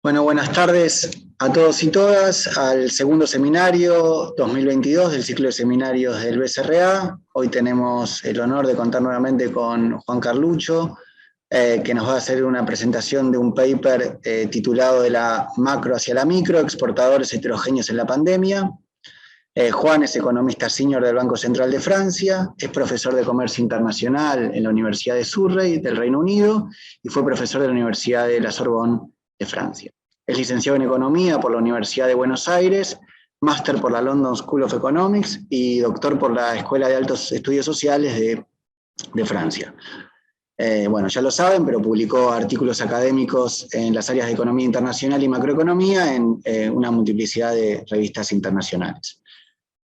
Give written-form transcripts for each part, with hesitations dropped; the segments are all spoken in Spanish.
Bueno, buenas tardes a todos y todas al segundo seminario 2022 del ciclo de seminarios del BCRA. Hoy tenemos el honor de contar nuevamente con Juan Carlucho, que nos va a hacer una presentación de un paper titulado De la macro hacia la micro, exportadores heterogéneos en la pandemia. Juan es economista senior del Banco Central de Francia, es profesor de Comercio Internacional en la Universidad de Surrey del Reino Unido y fue profesor de la Universidad de la Sorbonne de Francia. Es licenciado en Economía por la Universidad de Buenos Aires, máster por la London School of Economics y doctor por la Escuela de Altos Estudios Sociales de Francia. Bueno, ya lo saben, pero publicó artículos académicos en las áreas de Economía Internacional y Macroeconomía en una multiplicidad de revistas internacionales.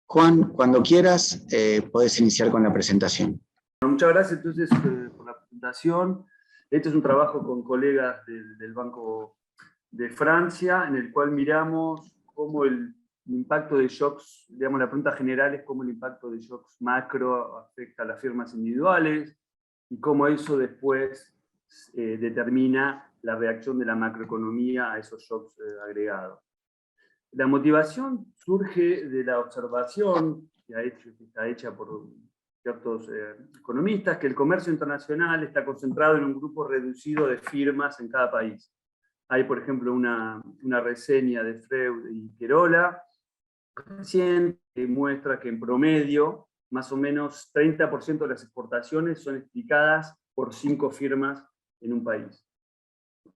Juan, cuando quieras, podés iniciar con la presentación. Muchas gracias entonces por la presentación. Este es un trabajo con colegas del Banco de Francia, en el cual miramos cómo el impacto de shocks, digamos, la pregunta general es cómo el impacto de shocks macro afecta a las firmas individuales y cómo eso después determina la reacción de la macroeconomía a esos shocks agregados. La motivación surge de la observación que está hecha por ciertos economistas, que el comercio internacional está concentrado en un grupo reducido de firmas en cada país. Hay, por ejemplo, una reseña de Freud y Querola reciente que muestra que en promedio, más o menos 30% de las exportaciones son explicadas por 5 firmas en un país.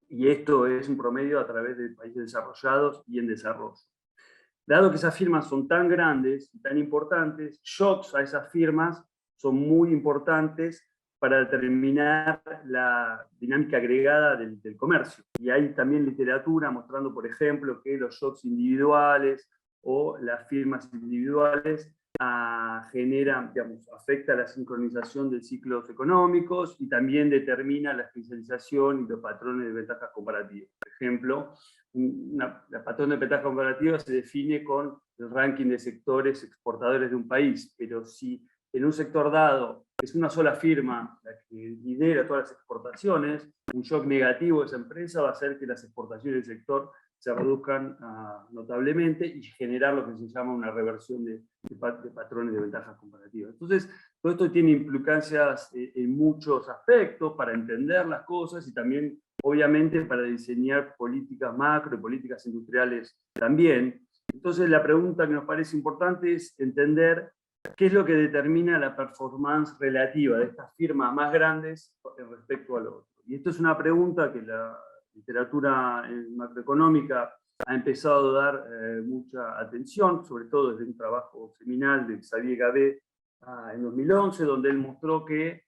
Y esto es un promedio a través de países desarrollados y en desarrollo. Dado que esas firmas son tan grandes y tan importantes, shocks a esas firmas son muy importantes para determinar la dinámica agregada del comercio. Y hay también literatura mostrando, por ejemplo, que los shocks individuales o las firmas individuales generan, digamos, afecta la sincronización de ciclos económicos y también determina la especialización y los patrones de ventajas comparativas. Por ejemplo, la patrón de ventaja comparativa se define con el ranking de sectores exportadores de un país, pero si en un sector dado es una sola firma la que lidera todas las exportaciones, un shock negativo de esa empresa va a hacer que las exportaciones del sector se reduzcan notablemente y generar lo que se llama una reversión de patrones de ventajas comparativas. Entonces, todo esto tiene implicancias en muchos aspectos para entender las cosas y también, obviamente, para diseñar políticas macro y políticas industriales también. Entonces, la pregunta que nos parece importante es entender qué es lo que determina la performance relativa de estas firmas más grandes respecto al otro. Y esto es una pregunta que la literatura macroeconómica ha empezado a dar mucha atención, sobre todo desde un trabajo seminal de Xavier Gabet en 2011, donde él mostró que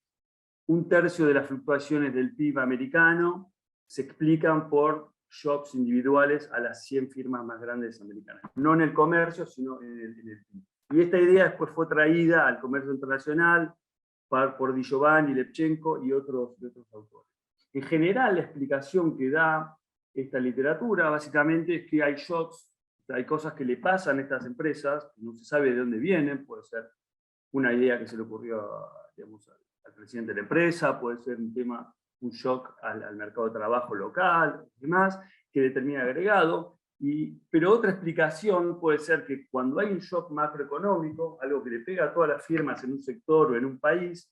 1/3 de las fluctuaciones del PIB americano se explican por shocks individuales a las 100 firmas más grandes americanas. No en el comercio, sino en el PIB. Y esta idea después fue traída al comercio internacional por Di Giovanni, Levchenko y otros autores. En general, la explicación que da esta literatura básicamente es que hay shocks, hay cosas que le pasan a estas empresas, no se sabe de dónde vienen, puede ser una idea que se le ocurrió, digamos, al presidente de la empresa, puede ser un shock al mercado de trabajo local, demás, que determina agregado. Pero otra explicación puede ser que cuando hay un shock macroeconómico, algo que le pega a todas las firmas en un sector o en un país,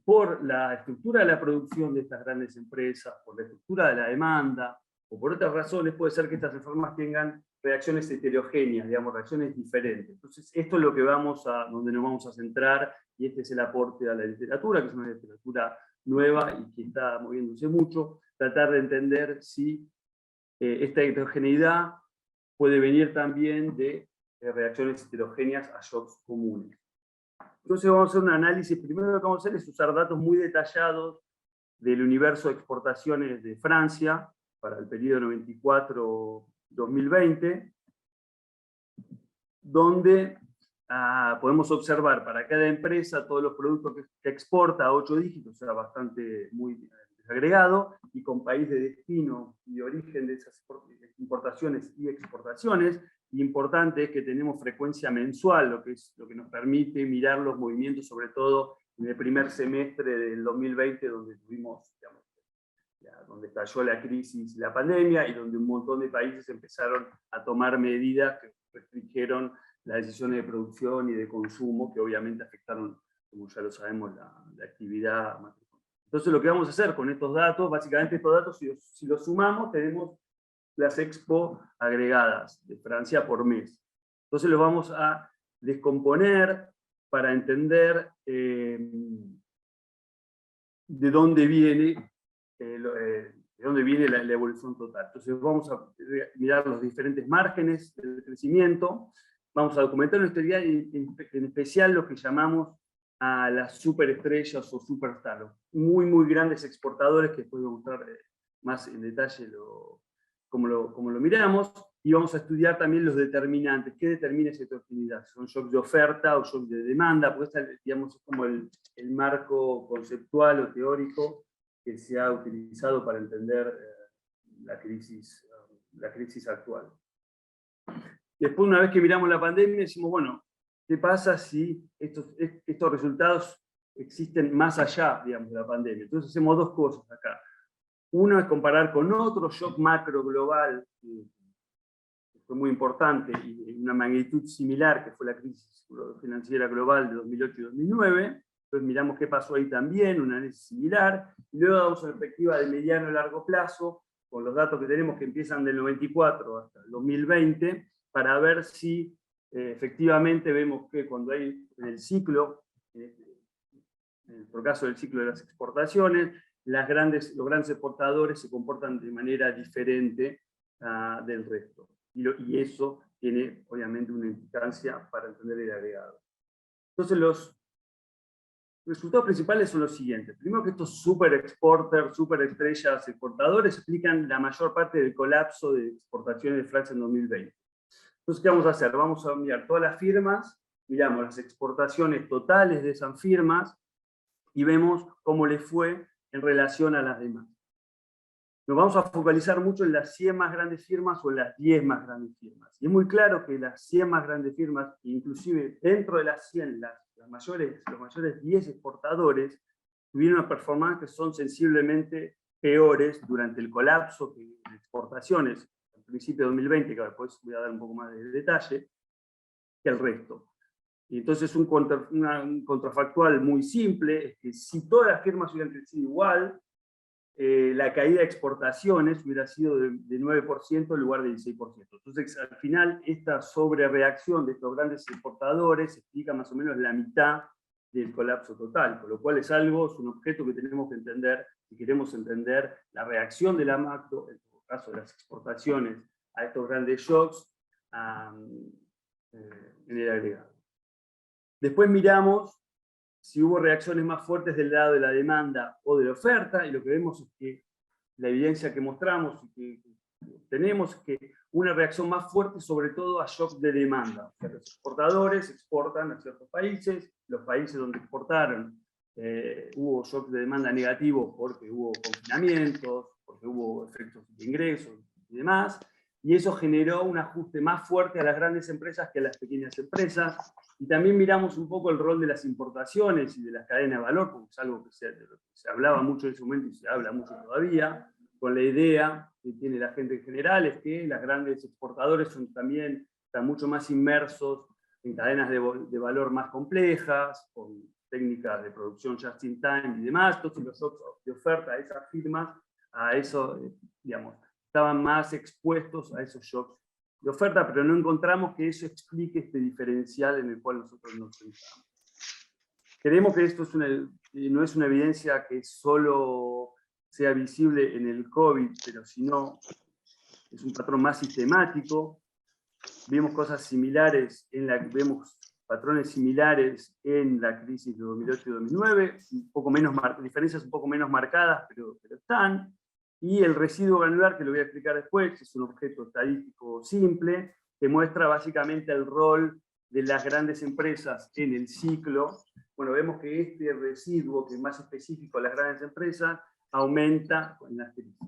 por la estructura de la producción de estas grandes empresas, por la estructura de la demanda, o por otras razones, puede ser que estas firmas tengan reacciones heterogéneas, digamos, reacciones diferentes. Entonces, esto es lo que donde nos vamos a centrar, y este es el aporte a la literatura, que es una literatura nueva y que está moviéndose mucho, tratar de entender si esta heterogeneidad puede venir también de reacciones heterogéneas a shocks comunes. Entonces vamos a hacer un análisis. Primero lo que vamos a hacer es usar datos muy detallados del universo de exportaciones de Francia para el periodo 94-2020, donde podemos observar para cada empresa todos los productos que exporta a 8 dígitos, o sea, bastante muy desagregado, y con país de destino y origen de esas importaciones y exportaciones. Y importante es que tenemos frecuencia mensual, lo que nos permite mirar los movimientos, sobre todo en el primer semestre del 2020, donde tuvimos, digamos, donde estalló la crisis, la pandemia, y donde un montón de países empezaron a tomar medidas que restringieron las decisiones de producción y de consumo, que obviamente afectaron, como ya lo sabemos, la actividad macroeconómica. Entonces lo que vamos a hacer con estos datos, básicamente estos datos, si los sumamos, tenemos las expo agregadas de Francia por mes. Entonces los vamos a descomponer para entender de dónde viene la evolución total. Entonces vamos a mirar los diferentes márgenes del crecimiento, vamos a documentar nuestra idea, en especial lo que llamamos a las superestrellas o superstars, muy grandes exportadores, que después voy a mostrar más en detalle cómo lo miramos, y vamos a estudiar también los determinantes. ¿Qué determina esa heterogeneidad? ¿Son shocks de oferta o shocks de demanda? Porque esta, digamos, es como el marco conceptual o teórico que se ha utilizado para entender la crisis actual. Después, una vez que miramos la pandemia, decimos, bueno, ¿qué pasa si estos resultados existen más allá, digamos, de la pandemia? Entonces hacemos dos cosas acá. Uno es comparar con otro shock macro global, que fue muy importante, y una magnitud similar, que fue la crisis financiera global de 2008 y 2009. Entonces miramos qué pasó ahí también, un análisis similar, y luego damos una perspectiva de mediano y largo plazo, con los datos que tenemos que empiezan del 94 hasta el 2020, para ver si efectivamente vemos que cuando hay en el ciclo, en el caso del ciclo de las exportaciones, los grandes exportadores se comportan de manera diferente del resto. Y eso tiene obviamente una implicancia para entender el agregado. Entonces los resultados principales son los siguientes. Primero, que estos super exporters, super estrellas exportadores explican la mayor parte del colapso de exportaciones de Francia en 2020. Entonces, ¿qué vamos a hacer? Vamos a mirar todas las firmas, miramos las exportaciones totales de esas firmas y vemos cómo les fue en relación a las demás. Nos vamos a focalizar mucho en las 100 más grandes firmas o en las 10 más grandes firmas. Y es muy claro que las 100 más grandes firmas, inclusive dentro de las 100, los mayores 10 exportadores, tuvieron una performance que son sensiblemente peores durante el colapso de exportaciones, al principio de 2020, que después voy a dar un poco más de detalle, que el resto. Y entonces un contrafactual muy simple es que si todas las firmas hubieran crecido igual, la caída de exportaciones hubiera sido de 9% en lugar de 16%. Entonces, al final, esta sobrereacción de estos grandes exportadores explica más o menos la mitad del colapso total, con lo cual es un objeto que tenemos que entender si queremos entender la reacción de la macro, en el caso de las exportaciones, a estos grandes shocks en el agregado. Después miramos si hubo reacciones más fuertes del lado de la demanda o de la oferta, y lo que vemos es que la evidencia que mostramos y que tenemos es que una reacción más fuerte sobre todo a shocks de demanda. O sea, los exportadores exportan a ciertos países, los países donde exportaron hubo shocks de demanda negativos porque hubo confinamientos, porque hubo efectos de ingresos y demás, y eso generó un ajuste más fuerte a las grandes empresas que a las pequeñas empresas. Y también miramos un poco el rol de las importaciones y de las cadenas de valor, porque es algo que se hablaba mucho en ese momento y se habla mucho todavía, con la idea que tiene la gente en general, es que las grandes exportadores están mucho más inmersos en cadenas de valor más complejas, con técnicas de producción just in time y demás. Entonces los shocks de oferta a esas firmas, a eso, digamos, estaban más expuestos a esos shocks de oferta, pero no encontramos que eso explique este diferencial en el cual nosotros nos centramos. Creemos que esto no es una evidencia que solo sea visible en el COVID, pero sino es un patrón más sistemático. Vemos cosas similares, vemos patrones similares en la crisis de 2008 y 2009, diferencias un poco menos marcadas, pero están. Y el residuo granular, que lo voy a explicar después, es un objeto estadístico simple, que muestra básicamente el rol de las grandes empresas en el ciclo. Bueno, vemos que este residuo, que es más específico a las grandes empresas, aumenta con las crisis.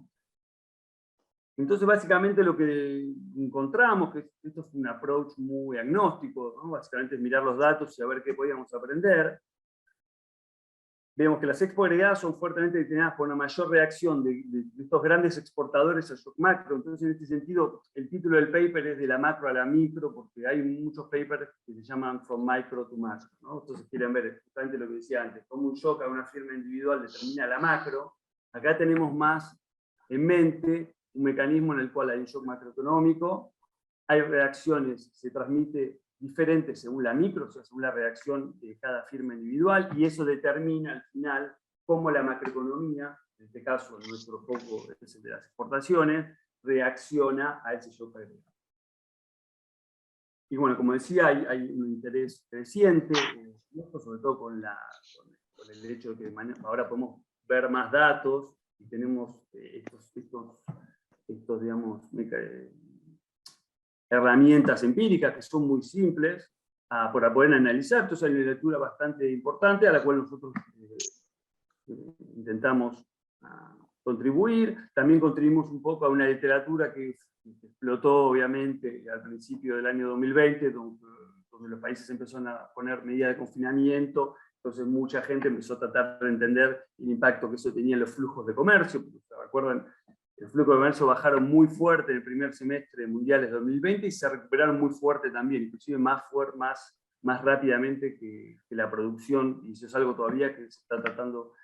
Entonces, básicamente lo que encontramos, que esto es un approach muy agnóstico, ¿no? Básicamente es mirar los datos y a ver qué podíamos aprender. vemos que las expo agregadas son fuertemente determinadas por una mayor reacción de estos grandes exportadores al shock macro. Entonces, en este sentido, el título del paper es de la macro a la micro, porque hay muchos papers que se llaman From Micro to Macro, ¿no? Entonces, quieren ver justamente lo que decía antes, cómo un shock a una firma individual determina la macro. Acá tenemos más en mente un mecanismo en el cual hay un shock macroeconómico, hay reacciones, se transmite diferentes según la micro, o sea, según la reacción de cada firma individual, y eso determina al final cómo la macroeconomía, en este caso nuestro foco es el de las exportaciones, reacciona a ese shock agregado. Y bueno, como decía, hay un interés creciente, sobre todo con el hecho de que ahora podemos ver más datos y tenemos estos digamos, herramientas empíricas que son muy simples para poder analizar. Entonces hay una lectura bastante importante a la cual nosotros intentamos contribuir. También contribuimos un poco a una literatura que explotó obviamente al principio del año 2020, donde los países empezaron a poner medidas de confinamiento. Entonces mucha gente empezó a tratar de entender el impacto que eso tenía en los flujos de comercio. Porque, ¿se recuerdan? El flujo de comercio bajaron muy fuerte en el primer semestre de mundiales 2020 y se recuperaron muy fuerte también, inclusive más rápidamente que la producción, y eso es algo todavía que se está tratando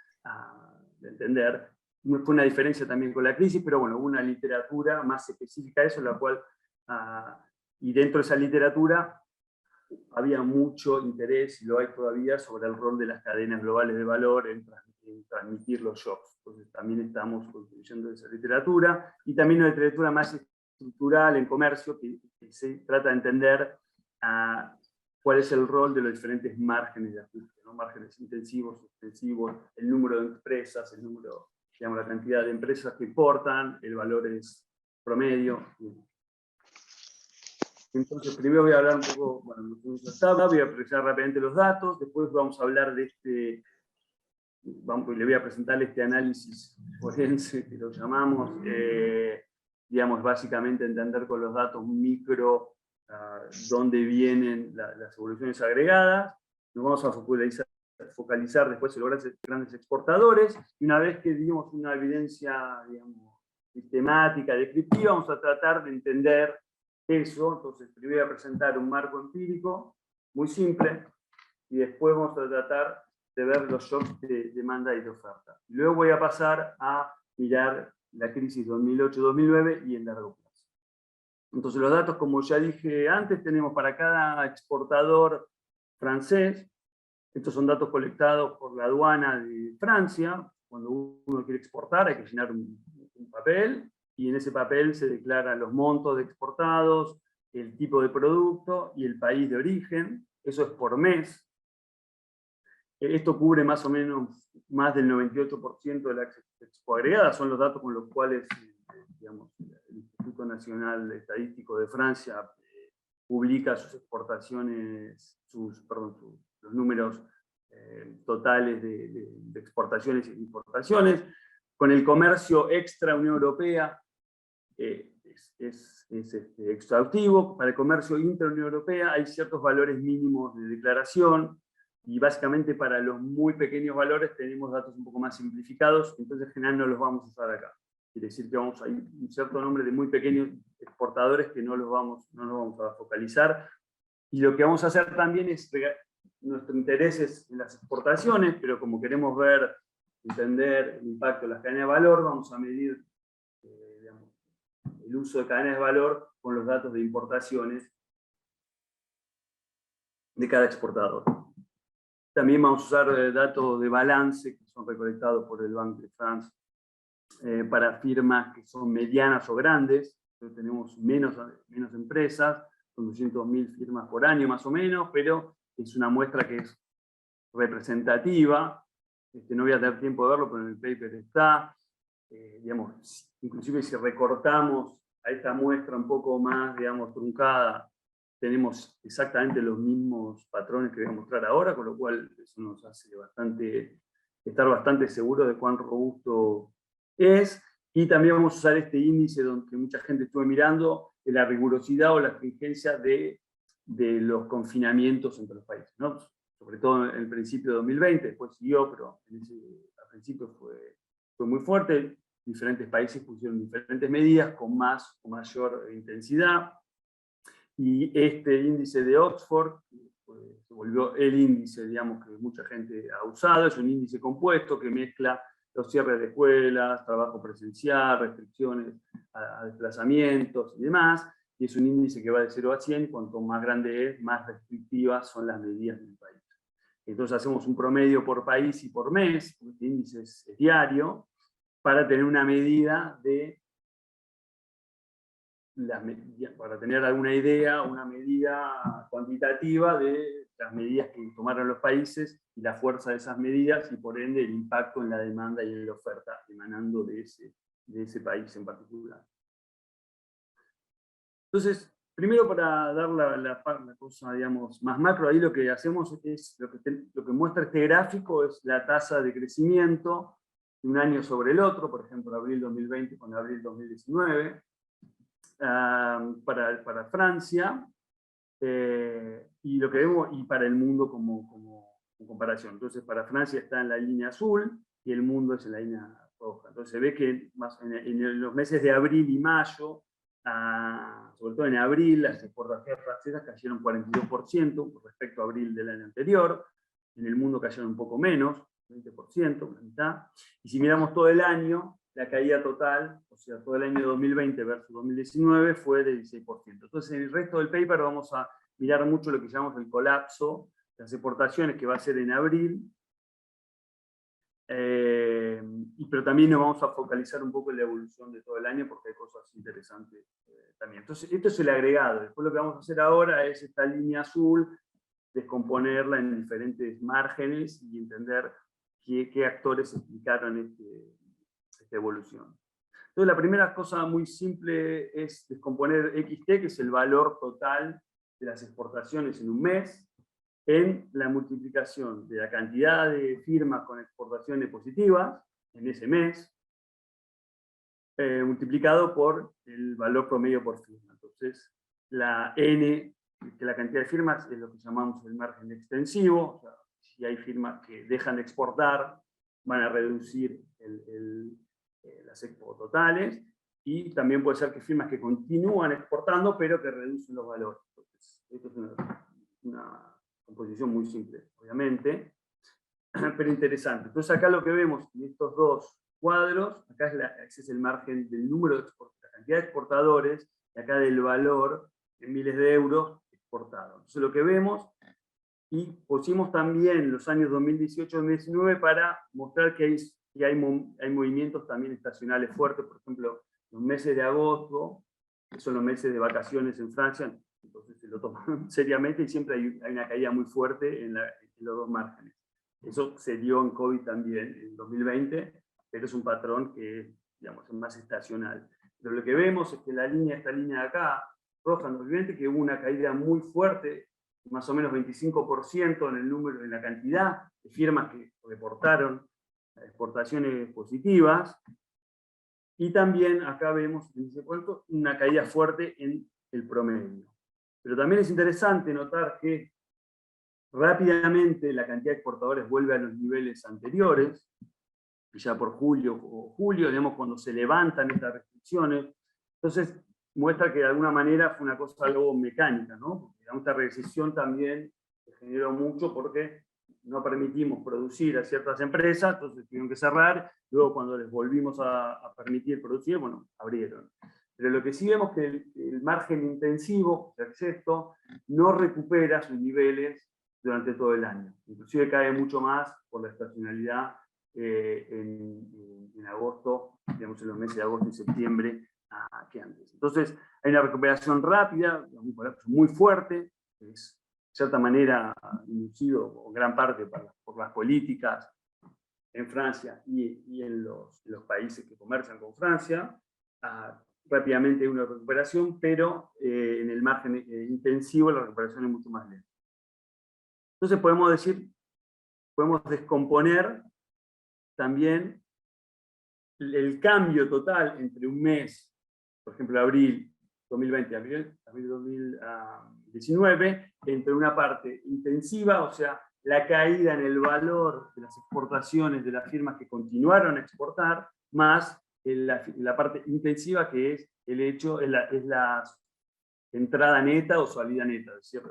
de entender. Fue una diferencia también con la crisis, pero bueno, hubo una literatura más específica a eso, la cual, y dentro de esa literatura había mucho interés, y lo hay todavía, sobre el rol de las cadenas globales de valor en transmitir los shocks. Entonces también estamos contribuyendo a esa literatura, y también una literatura más estructural en comercio, que se trata de entender cuál es el rol de los diferentes márgenes de ajuste, ¿no? Márgenes intensivos, extensivos, el número de empresas, el número, digamos, la cantidad de empresas que importan, el valor es promedio. Entonces, primero voy a hablar un poco, bueno, voy a presentar rápidamente los datos, después vamos a hablar de le voy a presentar este análisis forense, que lo llamamos, digamos, básicamente entender con los datos micro dónde vienen las evoluciones agregadas. Nos vamos a focalizar después en los grandes exportadores, y una vez que dimos una evidencia, digamos, sistemática, descriptiva, vamos a tratar de entender eso. Entonces, primero voy a presentar un marco empírico muy simple, y después vamos a tratar de ver los shocks de demanda y de oferta. Luego voy a pasar a mirar la crisis 2008-2009 y el largo plazo. Entonces los datos, como ya dije antes, tenemos para cada exportador francés. Estos son datos colectados por la aduana de Francia. Cuando uno quiere exportar hay que llenar un papel, y en ese papel se declaran los montos de exportados, el tipo de producto y el país de origen. Eso es por mes. Esto cubre más o menos más del 98% de las expo agregadas. Son los datos con los cuales, digamos, el Instituto Nacional Estadístico de Francia publica sus exportaciones, los números totales de exportaciones e importaciones. Con el comercio extra Unión Europea es exhaustivo. Para el comercio intra Unión Europea hay ciertos valores mínimos de declaración, y básicamente para los muy pequeños valores tenemos datos un poco más simplificados, entonces en general no los vamos a usar acá. Quiere decir que hay un cierto número de muy pequeños exportadores que no los vamos a focalizar. Y lo que vamos a hacer también es, nuestro interés es en las exportaciones, pero como queremos entender el impacto de las cadenas de valor, vamos a medir digamos, el uso de cadenas de valor con los datos de importaciones de cada exportador. También vamos a usar datos de balance que son recolectados por el Banque de France para firmas que son medianas o grandes. Entonces tenemos menos empresas, son 200.000 firmas por año más o menos, pero es una muestra que es representativa. No voy a tener tiempo de verlo, pero en el paper está. Digamos, inclusive si recortamos a esta muestra un poco más, digamos, truncada, tenemos exactamente los mismos patrones que voy a mostrar ahora, con lo cual eso nos hace estar bastante seguros de cuán robusto es. Y también vamos a usar este índice que mucha gente estuvo mirando, de la rigurosidad o la stringencia de los confinamientos entre los países, ¿no? Sobre todo en el principio de 2020, después siguió, pero al principio fue muy fuerte. Diferentes países pusieron diferentes medidas con más o mayor intensidad. Y este índice de Oxford se volvió el índice, digamos, que mucha gente ha usado. Es un índice compuesto que mezcla los cierres de escuelas, trabajo presencial, restricciones a desplazamientos y demás. Y es un índice que va de 0 a 100. Cuanto más grande es, más restrictivas son las medidas del país. Entonces hacemos un promedio por país y por mes, porque este índice es diario, para tener una medida de para tener alguna idea, una medida cuantitativa de las medidas que tomaron los países y la fuerza de esas medidas y por ende el impacto en la demanda y en la oferta emanando de ese país en particular. Entonces, primero para dar la cosa, digamos, más macro, ahí lo que hacemos es, lo que muestra este gráfico es la tasa de crecimiento de un año sobre el otro, por ejemplo, abril 2020 con abril 2019, para Francia, y lo que vemos, y para el mundo como comparación. Entonces, para Francia está en la línea azul, y el mundo es en la línea roja. Entonces se ve que en los meses de abril y mayo, sobre todo en abril, las exportaciones francesas cayeron 42% con respecto a abril del año anterior. En el mundo cayeron un poco menos, 20%, la mitad. Y si miramos todo el año, la caída total, o sea, todo el año 2020 versus 2019, fue de 16%. Entonces, en el resto del paper vamos a mirar mucho lo que llamamos el colapso de las exportaciones, que va a ser en abril, pero también nos vamos a focalizar un poco en la evolución de todo el año, porque hay cosas interesantes también. Entonces, esto es el agregado. Después lo que vamos a hacer ahora es esta línea azul, descomponerla en diferentes márgenes y entender qué actores explicaron esta evolución. Entonces, la primera cosa muy simple es descomponer XT, que es el valor total de las exportaciones en un mes, en la multiplicación de la cantidad de firmas con exportaciones positivas en ese mes, multiplicado por el valor promedio por firma. Entonces, la N, que la cantidad de firmas, es lo que llamamos el margen extensivo. O sea, si hay firmas que dejan de exportar, van a reducir las expo totales, y también puede ser que firmas que continúan exportando, pero que reducen los valores. Entonces, esto es una composición muy simple, obviamente, pero interesante. Entonces acá lo que vemos en estos dos cuadros, acá ese es el margen del número de la cantidad de exportadores, y acá del valor en miles de euros exportados. Entonces lo que vemos, y pusimos también los años 2018-2019 para mostrar que hay movimientos también estacionales fuertes. Por ejemplo, los meses de agosto, que son los meses de vacaciones en Francia, entonces se lo toman seriamente y siempre hay una caída muy fuerte en los dos márgenes. Eso se dio en COVID también, en 2020, pero es un patrón que, digamos, es más estacional. Pero lo que vemos es que esta línea de acá, roja, nos evidente que hubo una caída muy fuerte, más o menos 25% en la cantidad de firmas que reportaron exportaciones positivas, y también acá vemos en ese cuento una caída fuerte en el promedio. Pero también es interesante notar que rápidamente la cantidad de exportadores vuelve a los niveles anteriores, ya por julio, digamos, cuando se levantan estas restricciones. Entonces, muestra que de alguna manera fue una cosa algo mecánica, ¿no? Porque, digamos, esta recesión también se generó mucho porque no permitimos producir a ciertas empresas, entonces tuvieron que cerrar. Luego, cuando les volvimos a permitir producir, bueno, abrieron. Pero lo que sí vemos es que el margen intensivo, el sexto, no recupera sus niveles durante todo el año. Inclusive cae mucho más por la estacionalidad en agosto, digamos, en los meses de agosto y septiembre, que antes. Entonces, hay una recuperación rápida, un colapso muy fuerte, que es de cierta manera inducido o gran parte por las políticas en Francia y en los países que comercian con Francia. Rápidamente hay una recuperación, pero en el margen intensivo la recuperación es mucho más lenta. Entonces podemos descomponer también el cambio total entre un mes, por ejemplo, abril 2020 abril 2019, entre una parte intensiva, o sea, la caída en el valor de las exportaciones de las firmas que continuaron a exportar, más la parte intensiva, que es el hecho, es la entrada neta o salida neta, es decir,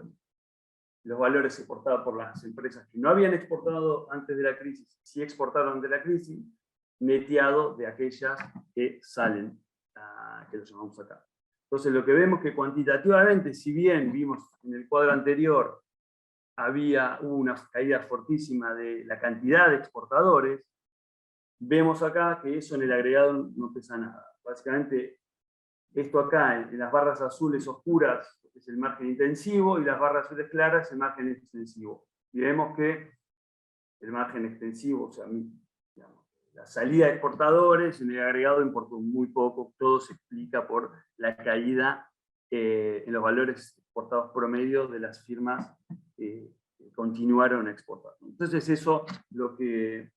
los valores exportados por las empresas que no habían exportado antes de la crisis, sí exportaron de la crisis, neteado de aquellas que salen, que lo llamamos acá. Entonces lo que vemos que cuantitativamente, si bien vimos en el cuadro anterior, hubo una caída fortísima de la cantidad de exportadores, vemos acá que eso en el agregado no pesa nada. Básicamente, esto acá, en las barras azules oscuras, es el margen intensivo, y las barras azules claras, el margen extensivo. Y vemos que el margen extensivo, o sea, digamos, la salida de exportadores, en el agregado importó muy poco, todo se explica por la caída en los valores exportados promedio de las firmas que continuaron a exportar. Entonces eso lo que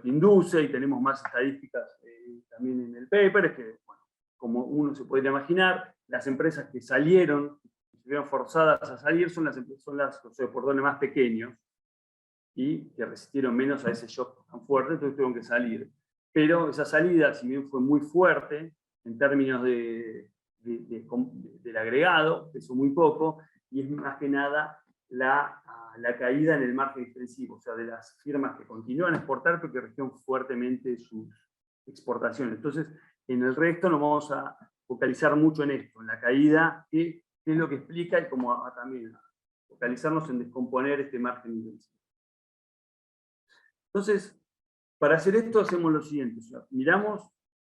induce, y tenemos más estadísticas también en el paper, es que, bueno, como uno se podría imaginar, las empresas que salieron, que se vieron forzadas a salir, son los exportadores más pequeños, y que resistieron menos a ese shock tan fuerte, entonces tuvieron que salir. Pero esa salida, si bien fue muy fuerte, en términos del agregado, pesó muy poco, y es más que nada la caída en el margen extensivo, o sea, de las firmas que continúan a exportar, pero que redujeron fuertemente sus exportaciones. Entonces, en el resto nos vamos a focalizar mucho en esto, en la caída, que es lo que explica, y como también focalizarnos en descomponer este margen intensivo. Entonces, para hacer esto hacemos lo siguiente, o sea,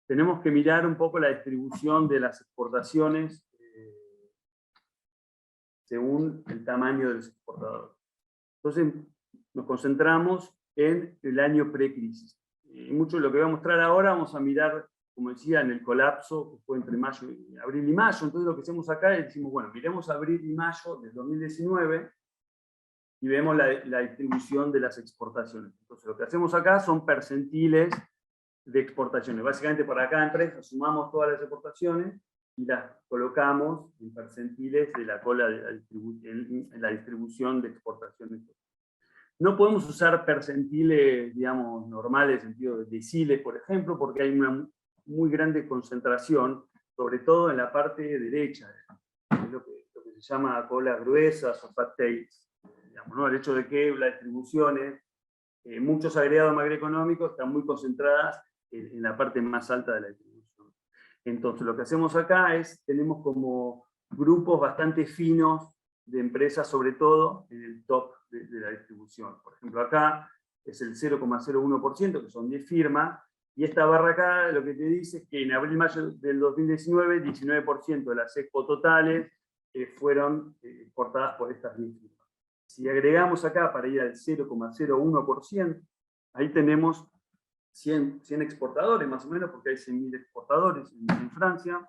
tenemos que mirar un poco la distribución de las exportaciones según el tamaño de los exportadores. Entonces, nos concentramos en el año pre-crisis. Mucho de lo que voy a mostrar ahora, vamos a mirar, como decía, en el colapso que fue entre abril y mayo. Entonces, lo que hacemos acá es decimos, bueno, miremos abril y mayo del 2019 y vemos la distribución de las exportaciones. Entonces, lo que hacemos acá son percentiles de exportaciones. Básicamente, para cada empresa sumamos todas las exportaciones y las colocamos en percentiles de la cola de en la distribución de exportaciones. No podemos usar percentiles, digamos, normales, en sentido de deciles, por ejemplo, porque hay una muy grande concentración, sobre todo en la parte derecha, es lo que se llama colas gruesas o fat tails. Digamos, ¿no? El hecho de que las distribuciones, muchos agregados macroeconómicos, están muy concentradas en la parte más alta de la distribución. Entonces, lo que hacemos acá es, tenemos como grupos bastante finos de empresas, sobre todo en el top de la distribución. Por ejemplo, acá es el 0,01%, que son 10 firmas, y esta barra acá lo que te dice es que en abril-mayo del 2019, 19% de las expo totales fueron exportadas por estas 10 firmas. Si agregamos acá para ir al 0,01%, ahí tenemos 100 exportadores más o menos, porque hay 100.000 exportadores en Francia.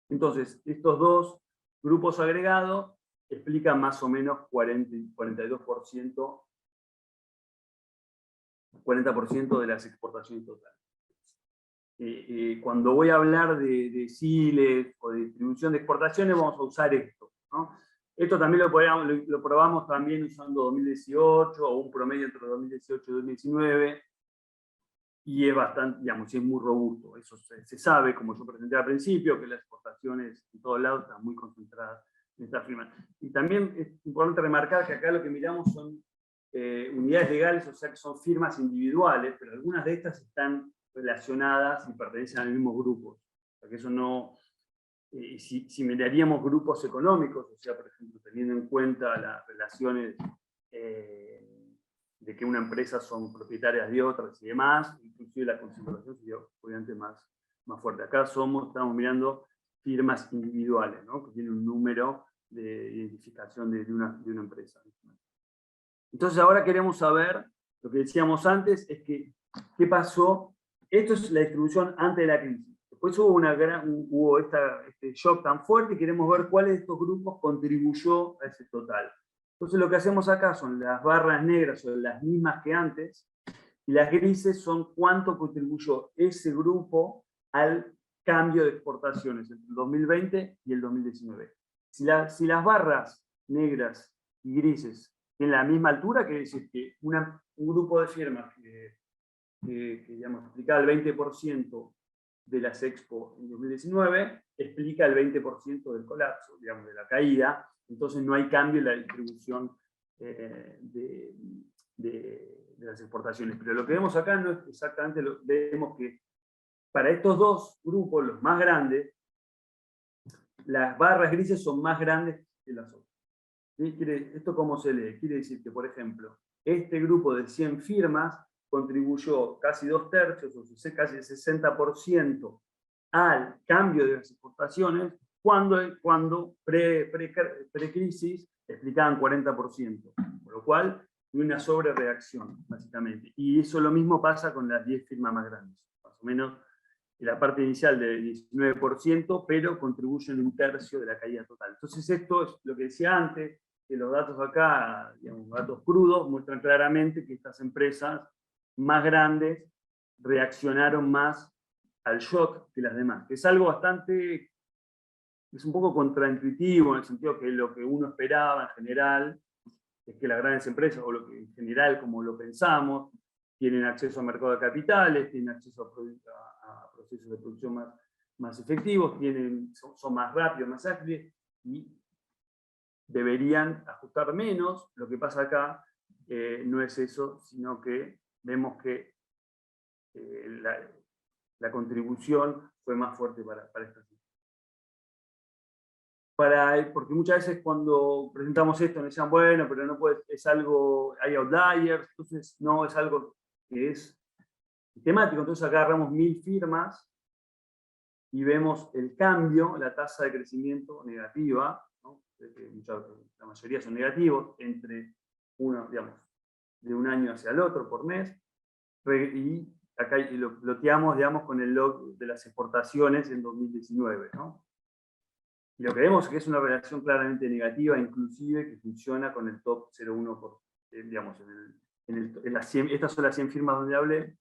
Entonces, estos dos grupos agregados explican más o menos 42%, 40% de las exportaciones totales. Cuando voy a hablar de deciles o de distribución de exportaciones, vamos a usar esto, ¿no? Esto también lo probamos también usando 2018 o un promedio entre 2018 y 2019, y es bastante, digamos, es muy robusto. Eso se sabe, como yo presenté al principio, que las exportaciones en todos lados están muy concentradas en esta firma. Y también es importante remarcar que acá lo que miramos son unidades legales, o sea que son firmas individuales, pero algunas de estas están relacionadas y pertenecen al mismo grupo. O sea que eso no... si miraríamos grupos económicos, o sea, por ejemplo, teniendo en cuenta las relaciones de que una empresa son propietarias de otras y demás, inclusive la concentración sería obviamente más fuerte. Acá estamos mirando firmas individuales, ¿no? Que tienen un número de identificación de una empresa. Entonces ahora queremos saber, lo que decíamos antes, es que, ¿qué pasó? Esto es la distribución antes de la crisis. Después hubo este shock tan fuerte y queremos ver cuál de estos grupos contribuyó a ese total. Entonces lo que hacemos acá son las barras negras, son las mismas que antes, y las grises son cuánto contribuyó ese grupo al cambio de exportaciones entre el 2020 y el 2019. Si las barras negras y grises tienen la misma altura, quiere decir que un grupo de firmas que digamos, explicaba el 20% de las Expo en 2019, explica el 20% del colapso, digamos, de la caída. Entonces no hay cambio en la distribución de las exportaciones. Pero lo que vemos acá no es exactamente lo que vemos, que para estos dos grupos, los más grandes, las barras grises son más grandes que las otras. ¿Sí? ¿Esto cómo se lee? Quiere decir que, por ejemplo, este grupo de 100 firmas contribuyó casi 2/3, o casi el 60%, al cambio de las exportaciones, cuando pre-crisis explicaban 40%, por lo cual hay una sobrereacción, básicamente. Y eso lo mismo pasa con las 10 firmas más grandes, más o menos la parte inicial del 19%, pero contribuyen 1/3 de la caída total. Entonces esto es lo que decía antes, que los datos acá, digamos, datos crudos, muestran claramente que estas empresas más grandes reaccionaron más al shock que las demás, que es algo bastante, es un poco contraintuitivo, en el sentido que lo que uno esperaba en general es que las grandes empresas, o lo que en general como lo pensamos, tienen acceso al mercado de capitales, tienen acceso a procesos de producción más efectivos, son más rápidos, más ágiles, y deberían ajustar menos. Lo que pasa acá no es eso, sino que vemos que la contribución fue más fuerte para esta situación. Porque muchas veces cuando presentamos esto nos decían, bueno, pero no puede, es algo, hay outliers, entonces no, es algo que es sistemático. Entonces acá agarramos 1000 firmas y vemos el cambio, la tasa de crecimiento negativa, ¿no? La mayoría son negativos, entre uno, digamos, de un año hacia el otro por mes, y acá lo ploteamos, digamos, con el log de las exportaciones en 2019, ¿no? Y lo que vemos es que es una relación claramente negativa, inclusive que funciona con el top 0,1%, digamos, estas son las 100 firmas donde hablé,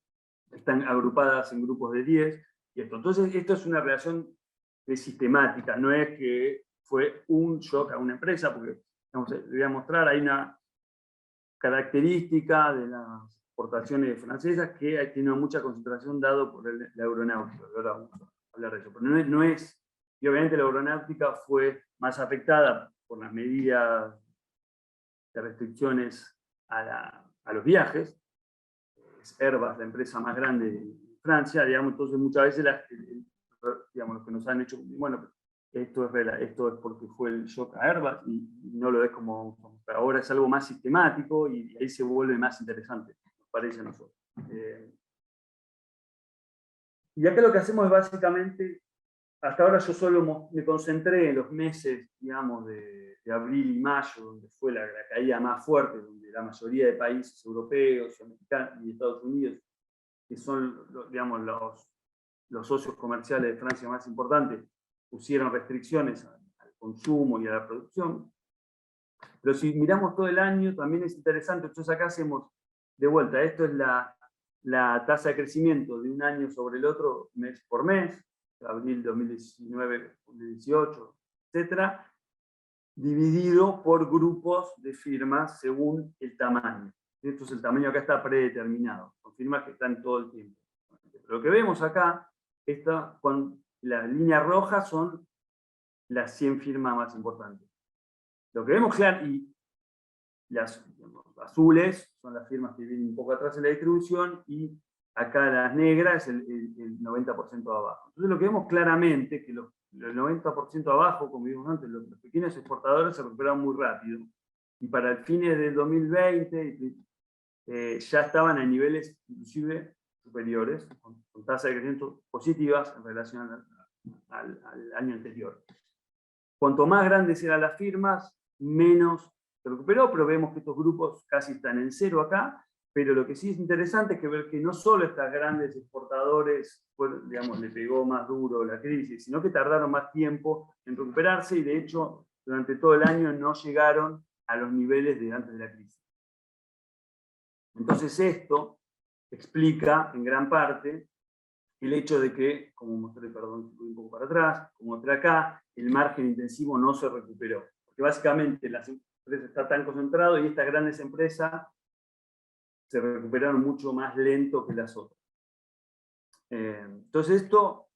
están agrupadas en grupos de 10, y esto. Entonces, esto es una relación sistemática, no es que fue un shock a una empresa, porque, vamos, les voy a mostrar, hay una característica de las exportaciones francesas que tiene mucha concentración dado por la aeronáutica. Ahora vamos a hablar de eso, pero no es, y obviamente la aeronáutica fue más afectada por las medidas de restricciones a los viajes. Es Airbus la empresa más grande de Francia, digamos. Entonces muchas veces digamos, los que nos han hecho, bueno, esto es porque fue el shock a Airbus, y no lo es como ahora, es algo más sistemático, y ahí se vuelve más interesante, nos parece a nosotros. Y acá lo que hacemos es básicamente, hasta ahora yo solo me concentré en los meses, digamos, de abril y mayo, donde fue la caída más fuerte, donde la mayoría de países europeos y Estados Unidos, que son, digamos, los socios comerciales de Francia más importantes, pusieron restricciones al consumo y a la producción. Pero si miramos todo el año, también es interesante. Entonces acá hacemos, de vuelta, esto es la tasa de crecimiento de un año sobre el otro, mes por mes, abril 2019, 2018, etc., dividido por grupos de firmas según el tamaño. Esto es el tamaño, acá está predeterminado, con firmas que están todo el tiempo. Pero lo que vemos acá, las líneas rojas son las 100 firmas más importantes. Lo que vemos claro, y las azules son las firmas que vienen un poco atrás en la distribución, y acá las negras es el 90% de abajo. Entonces lo que vemos claramente es que los 90% abajo, como vimos antes, los pequeños exportadores se recuperaron muy rápido, y para el fines del 2020 ya estaban a niveles inclusive superiores, con tasas de crecimiento positivas en relación al año anterior. Cuanto más grandes eran las firmas, menos se recuperó, pero vemos que estos grupos casi están en cero acá. Pero lo que sí es interesante es ver que no solo estas grandes exportadores, digamos, le pegó más duro la crisis, sino que tardaron más tiempo en recuperarse, y de hecho durante todo el año no llegaron a los niveles de antes de la crisis. Entonces esto explica en gran parte el hecho de que, como mostré, perdón, un poco para atrás, como mostré acá, el margen intensivo no se recuperó. ¿Por porque básicamente las empresas están tan concentradas y estas grandes empresas se recuperaron mucho más lento que las otras. Entonces esto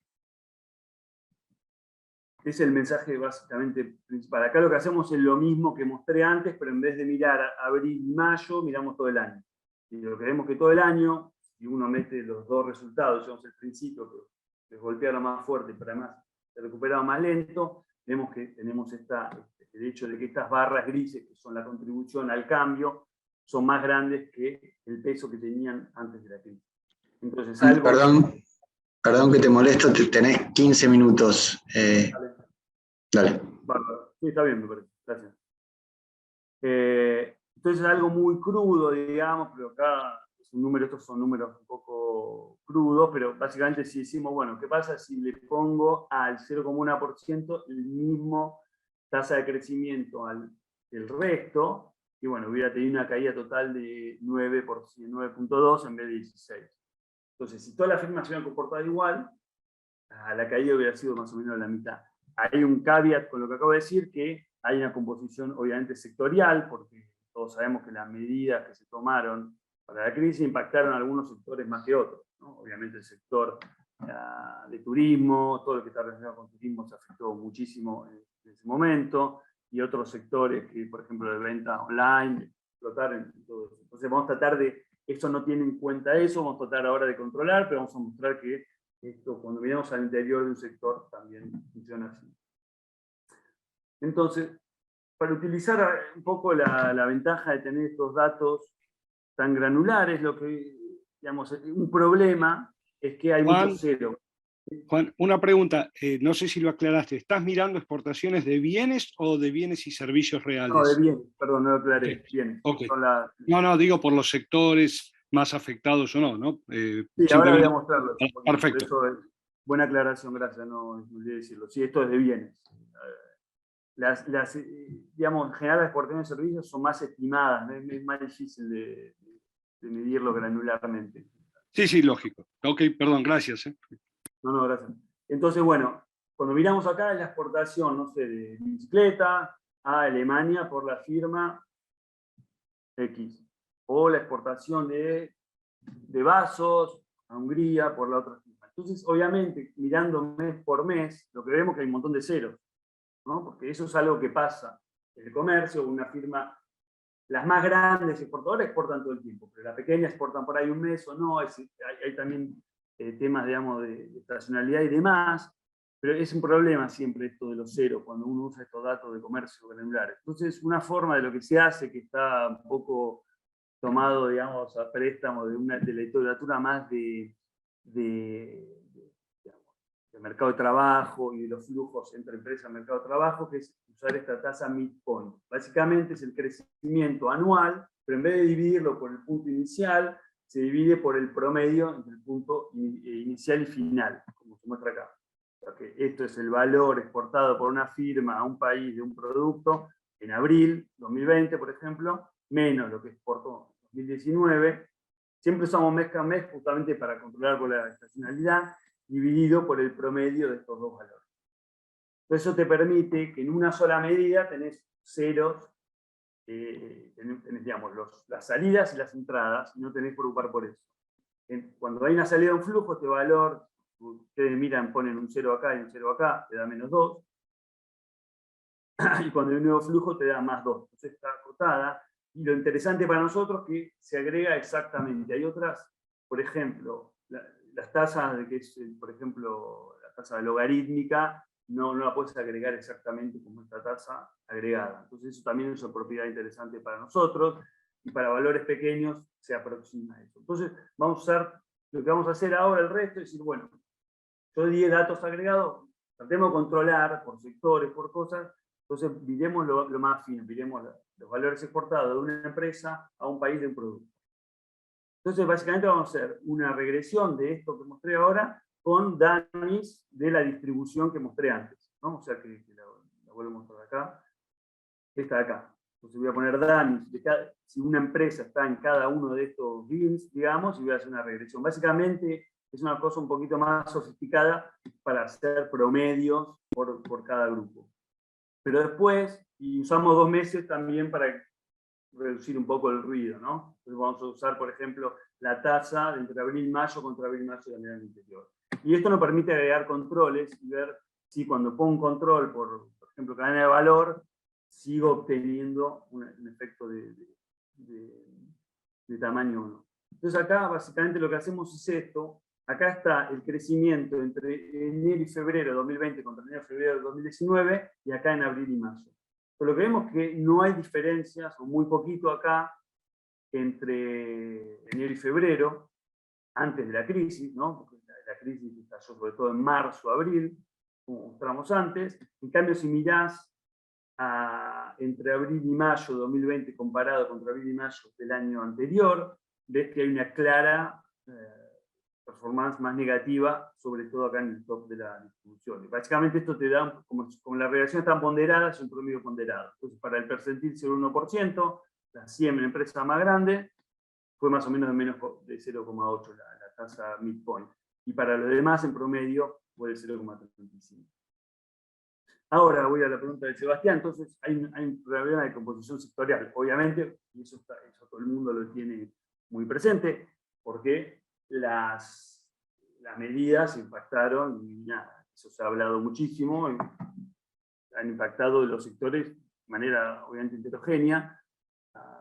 es el mensaje básicamente principal. Acá lo que hacemos es lo mismo que mostré antes, pero en vez de mirar abril y mayo, miramos todo el año. Y lo que vemos que todo el año, si uno mete los dos resultados, digamos el principio, que golpearon más fuerte, pero además se recuperaron más lento, vemos que tenemos el hecho de que estas barras grises, que son la contribución al cambio, son más grandes que el peso que tenían antes de la crisis. Entonces, Perdón que te molesto, tenés 15 minutos. Dale. Bárbaro. Sí, está bien, me parece. Gracias. Entonces, algo muy crudo, digamos, pero acá estos son números un poco crudos, pero básicamente si decimos, bueno, ¿qué pasa si le pongo al 0,1% el mismo tasa de crecimiento del resto? Y bueno, hubiera tenido una caída total de 9.2 en vez de 16. Entonces, si todas las firmas se hubieran comportado igual, la caída hubiera sido más o menos la mitad. Hay un caveat con lo que acabo de decir, que hay una composición obviamente sectorial, porque todos sabemos que las medidas que se tomaron para la crisis impactaron a algunos sectores más que otros, ¿no? Obviamente el sector de turismo, todo lo que está relacionado con turismo se afectó muchísimo en ese momento, y otros sectores que, por ejemplo, de venta online, explotaron todo eso. Entonces vamos a tratar de, eso no tiene en cuenta eso, vamos a tratar ahora de controlar, pero vamos a mostrar que esto, cuando miramos al interior de un sector, también funciona así. Entonces, para utilizar un poco la ventaja de tener estos datos tan granulares, lo que, digamos, un problema es que hay mucho cero. Juan, una pregunta, no sé si lo aclaraste, ¿estás mirando exportaciones de bienes o de bienes y servicios reales? No, de bienes, perdón, no lo aclaré, Okay. bienes. Okay. No, digo por los sectores más afectados o no, ¿no? Sí, ahora voy a mostrarlo. Perfecto. Por eso, buena aclaración, gracias, no olvidé decirlo. Sí, esto es de bienes. Digamos, en general las exportaciones de servicios son más estimadas, es más difícil de medirlo granularmente. Sí, lógico. Ok, perdón, gracias. No, gracias. Entonces, bueno, cuando miramos acá la exportación, no sé, de bicicleta a Alemania por la firma X, o la exportación de vasos a Hungría por la otra firma. Entonces, obviamente, mirando mes por mes, lo que vemos es que hay un montón de ceros, ¿no? Porque eso es algo que pasa en el comercio, una firma, las más grandes exportadoras exportan todo el tiempo, pero las pequeñas exportan por ahí un mes o no, hay también temas, digamos, de estacionalidad y demás, pero es un problema siempre esto de los ceros, cuando uno usa estos datos de comercio granulares. Entonces, una forma de lo que se hace, que está un poco tomado, digamos, a préstamo de la literatura más de mercado de trabajo y de los flujos entre empresas y mercado de trabajo, que es usar esta tasa midpoint. Básicamente es el crecimiento anual, pero en vez de dividirlo por el punto inicial, se divide por el promedio entre el punto inicial y final, como se muestra acá. O sea que esto es el valor exportado por una firma a un país de un producto en abril 2020, por ejemplo, menos lo que exportó en 2019. Siempre usamos mes a mes justamente para controlar por la estacionalidad, dividido por el promedio de estos dos valores. Entonces eso te permite que en una sola medida tenés ceros, tenés digamos, las salidas y las entradas, y no tenés que preocupar por eso. Cuando hay una salida de un flujo, este valor, ustedes miran, ponen un 0 acá y un 0 acá, te da -2. Y cuando hay un nuevo flujo te da +2. Entonces está acotada. Y lo interesante para nosotros es que se agrega exactamente. Hay otras, por ejemplo, las tasas de que es, por ejemplo, la tasa logarítmica, no la puedes agregar exactamente como esta tasa agregada. Entonces eso también es una propiedad interesante para nosotros, y para valores pequeños se aproxima a eso. Entonces vamos a usar, lo que vamos a hacer ahora el resto es decir, bueno, yo di datos agregados, tratemos de controlar por sectores, por cosas, entonces miremos lo más fino, miremos los valores exportados de una empresa a un país de un producto. Entonces, básicamente vamos a hacer una regresión de esto que mostré ahora con dummies de la distribución que mostré antes, ¿no? O sea, que la vuelvo a mostrar acá. Esta de acá. Entonces voy a poner dummies de si una empresa está en cada uno de estos bins, digamos, y voy a hacer una regresión. Básicamente es una cosa un poquito más sofisticada para hacer promedios por cada grupo. Pero después y usamos 2 meses también para reducir un poco el ruido, ¿no? Entonces vamos a usar, por ejemplo, la tasa de entre abril y mayo contra abril y mayo del año anterior. Y esto nos permite agregar controles y ver si cuando pongo un control, por ejemplo, cadena de valor, sigo obteniendo un efecto de tamaño o no. Entonces acá básicamente lo que hacemos es esto. Acá está el crecimiento entre enero y febrero de 2020 contra enero y febrero de 2019 y acá en abril y mayo. Pero lo que vemos es que no hay diferencias, o muy poquito acá, entre enero y febrero, antes de la crisis, ¿no? Porque la crisis estalló sobre todo en marzo, abril, como mostramos antes. En cambio, si mirás entre abril y mayo de 2020 comparado contra abril y mayo del año anterior, ves que hay una clara performance más negativa, sobre todo acá en el top de la distribución. Y básicamente esto te da, como las relaciones están ponderadas, es un promedio ponderado. Entonces, para el percentil 0,1%, la 100 empresa más grande, fue más o menos de 0,8 la tasa midpoint. Y para los demás, en promedio, fue de 0,35. Ahora voy a la pregunta de Sebastián. Entonces, hay un problema de composición sectorial, obviamente, y eso todo el mundo lo tiene muy presente, porque las medidas impactaron, y nada, eso se ha hablado muchísimo, han impactado los sectores de manera obviamente heterogénea.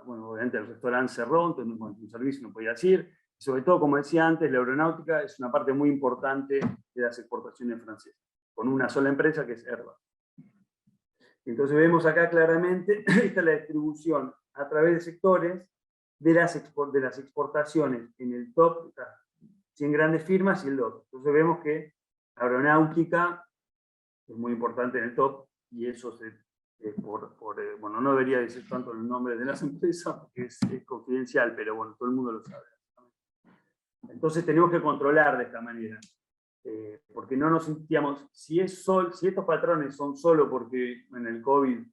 Bueno, obviamente el restaurante cerró, entonces un servicio no podía ir. Y sobre todo, como decía antes, la aeronáutica es una parte muy importante de las exportaciones francesas, con una sola empresa que es Airbus. Entonces vemos acá claramente, esta es la distribución a través de sectores de las exportaciones en el top, 100 grandes firmas y el otro. Entonces vemos que aeronáutica es muy importante en el top, y eso bueno, no debería decir tanto el nombre de las empresas porque es confidencial, pero bueno, todo el mundo lo sabe. Entonces tenemos que controlar de esta manera, porque no nos sentíamos, si estos patrones son solo porque en el COVID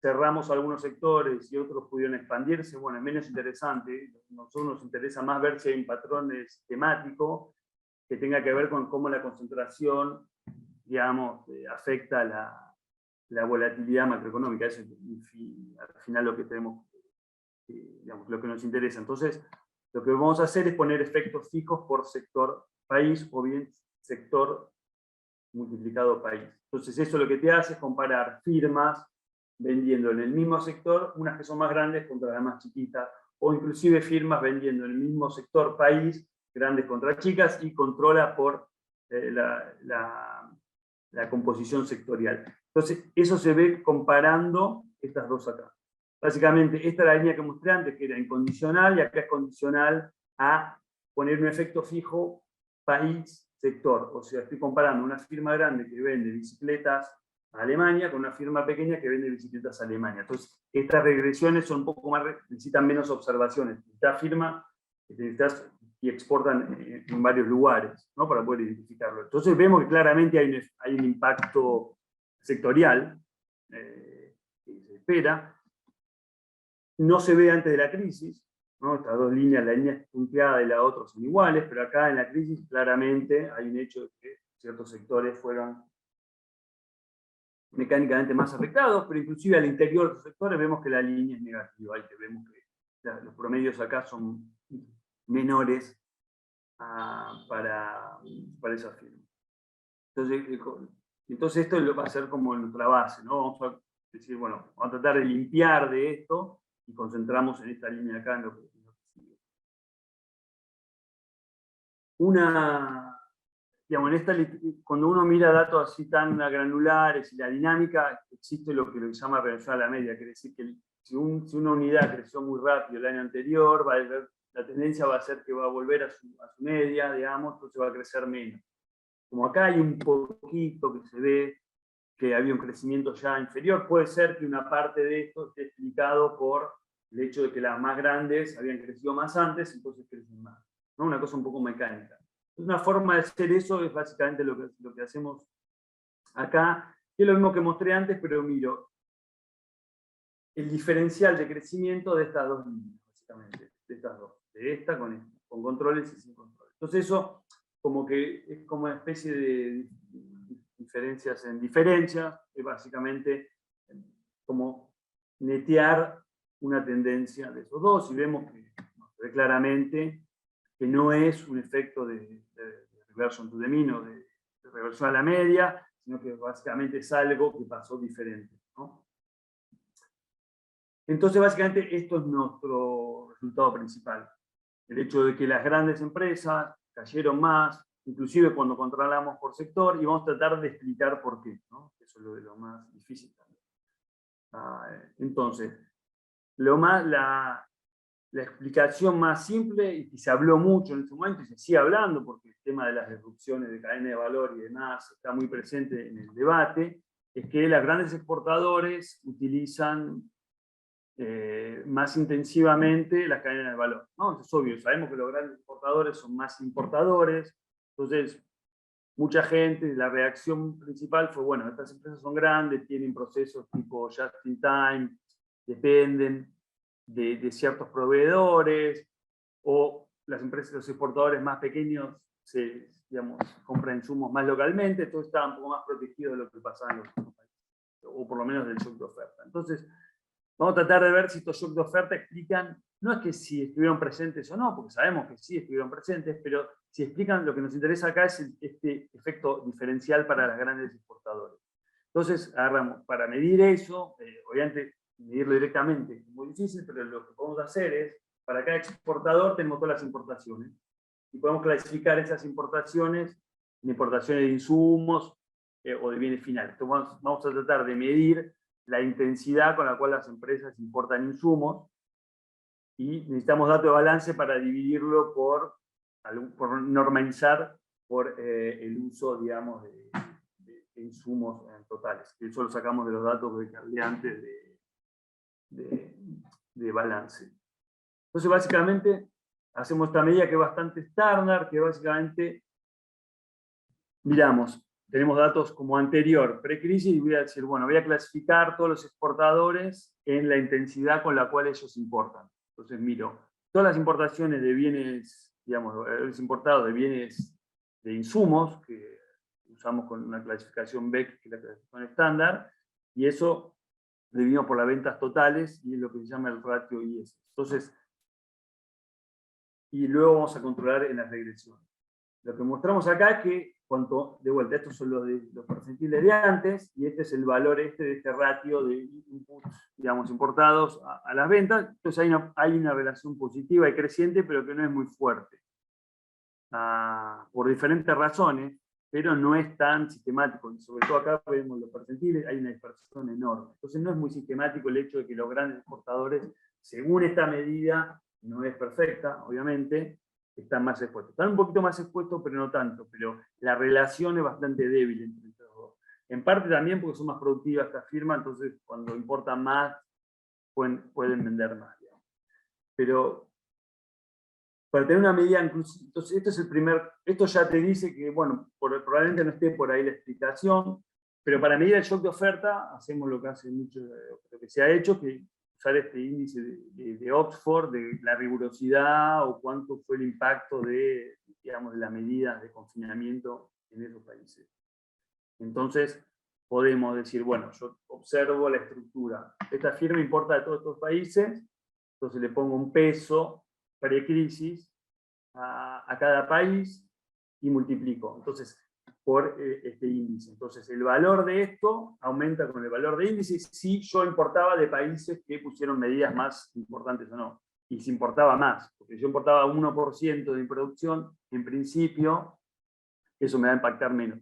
cerramos algunos sectores y otros pudieron expandirse, bueno, es menos interesante. A nosotros nos interesa más ver si hay un patrón temático que tenga que ver con cómo la concentración, digamos, afecta la volatilidad macroeconómica. Eso es al final lo que tenemos, digamos, lo que nos interesa. Entonces, lo que vamos a hacer es poner efectos fijos por sector país, o bien sector multiplicado país. Entonces, eso lo que te hace es comparar firmas vendiendo en el mismo sector, unas que son más grandes contra las más chiquitas, o inclusive firmas vendiendo en el mismo sector país, grandes contra chicas, y controla por la composición sectorial. Entonces, eso se ve comparando estas dos acá. Básicamente, esta es la línea que mostré antes, que era incondicional, y acá es condicional a poner un efecto fijo país-sector. O sea, estoy comparando una firma grande que vende bicicletas a Alemania con una firma pequeña que vende bicicletas a Alemania. Entonces, estas regresiones son un poco más, necesitan menos observaciones. Esta firma y exportan en varios lugares, ¿no? Para poder identificarlo. Entonces vemos que claramente hay un impacto sectorial que se espera. No se ve antes de la crisis, ¿no? Estas dos líneas, la línea punteada y la otra son iguales, pero acá en la crisis claramente hay un hecho de que ciertos sectores fueron mecánicamente más afectados, pero inclusive al interior de los sectores vemos que la línea es negativa, y que vemos que los promedios acá son menores para esa firma. Entonces esto va a ser como nuestra base, ¿no? Vamos a decir, bueno, vamos a tratar de limpiar de esto y concentramos en esta línea acá en lo que sigue. Cuando uno mira datos así tan granulares y la dinámica, existe lo que se llama regresión a la media, quiere decir que si una unidad creció muy rápido el año anterior, la tendencia va a ser que va a volver a su media, digamos, entonces va a crecer menos. Como acá hay un poquito que se ve que había un crecimiento ya inferior, puede ser que una parte de esto esté explicado por el hecho de que las más grandes habían crecido más antes, entonces crecen más, ¿no? Una cosa un poco mecánica. Una forma de hacer eso es básicamente lo que hacemos acá, que es lo mismo que mostré antes, pero miro el diferencial de crecimiento de estas dos líneas, básicamente, de estas dos, de esta con controles y sin controles. Entonces eso como que es como una especie de diferencias en diferencias, es básicamente como netear una tendencia de esos dos, y vemos que se ve claramente que no es un efecto de reversion to the mean o de reversión a la media, sino que básicamente es algo que pasó diferente, ¿no? Entonces, básicamente, esto es nuestro resultado principal. El hecho de que las grandes empresas cayeron más, inclusive cuando controlamos por sector, y vamos a tratar de explicar por qué, ¿no? Eso es lo más difícil también. Entonces, la explicación más simple, y que se habló mucho en ese momento, y se sigue hablando, porque el tema de las disrupciones de cadena de valor y demás está muy presente en el debate, es que los grandes exportadores utilizan más intensivamente las cadenas de valor, ¿no? Eso es obvio, sabemos que los grandes exportadores son más importadores, entonces mucha gente, la reacción principal fue, bueno, estas empresas son grandes, tienen procesos tipo just in time, dependen de ciertos proveedores, o las empresas, los exportadores más pequeños digamos, compran insumos más localmente, entonces estaban un poco más protegidos de lo que pasaba en los otros países, o por lo menos del shock de oferta. Entonces, vamos a tratar de ver si estos shocks de oferta explican, no es que si estuvieron presentes o no, porque sabemos que sí estuvieron presentes, pero si explican, lo que nos interesa acá es este efecto diferencial para las grandes exportadores. Entonces, agarramos, para medir eso, obviamente medirlo directamente es muy difícil, pero lo que podemos hacer es, para cada exportador tenemos todas las importaciones, y podemos clasificar esas importaciones en importaciones de insumos o de bienes finales. Entonces, vamos a tratar de medir la intensidad con la cual las empresas importan insumos, y necesitamos datos de balance para dividirlo por normalizar por el uso, digamos, de insumos totales. Eso lo sacamos de los datos que hablé antes de balance. Entonces, básicamente, hacemos esta medida que es bastante estándar, que básicamente miramos, tenemos datos como anterior, precrisis, y voy a decir, bueno, voy a clasificar todos los exportadores en la intensidad con la cual ellos importan. Entonces miro todas las importaciones de bienes, digamos, los importados de bienes de insumos, que usamos con una clasificación BEC, que es la clasificación estándar, y eso dividido por las ventas totales, y es lo que se llama el ratio IS. Entonces, y luego vamos a controlar en las regresiones. Lo que mostramos acá es que, de vuelta, estos son los percentiles de antes, y este es el valor de este ratio de inputs, digamos, importados a las ventas. Entonces hay una relación positiva y creciente, pero que no es muy fuerte. Por diferentes razones, pero no es tan sistemático. Y sobre todo acá vemos los percentiles, hay una dispersión enorme. Entonces no es muy sistemático el hecho de que los grandes exportadores, según esta medida, no es perfecta, obviamente, están más expuestos. Están un poquito más expuestos, pero no tanto. Pero la relación es bastante débil entre los dos. En parte también porque son más productivas estas firmas, entonces cuando importan más, pueden vender más, digamos. Pero para tener una medida inclusiva, entonces esto ya te dice que, bueno, probablemente no esté por ahí la explicación, pero para medir el shock de oferta, hacemos lo que hace mucho, lo que se ha hecho, que usar este índice de Oxford, de la rigurosidad o cuánto fue el impacto de, digamos, de las medidas de confinamiento en esos países. Entonces, podemos decir, bueno, yo observo la estructura. Esta firma importa de todos estos países, entonces le pongo un peso precrisis a cada país y multiplico. Entonces, por este índice. Entonces, el valor de esto aumenta con el valor de índice si yo importaba de países que pusieron medidas más importantes o no. Y si importaba más, porque si yo importaba 1% de mi producción, en principio, eso me va a impactar menos.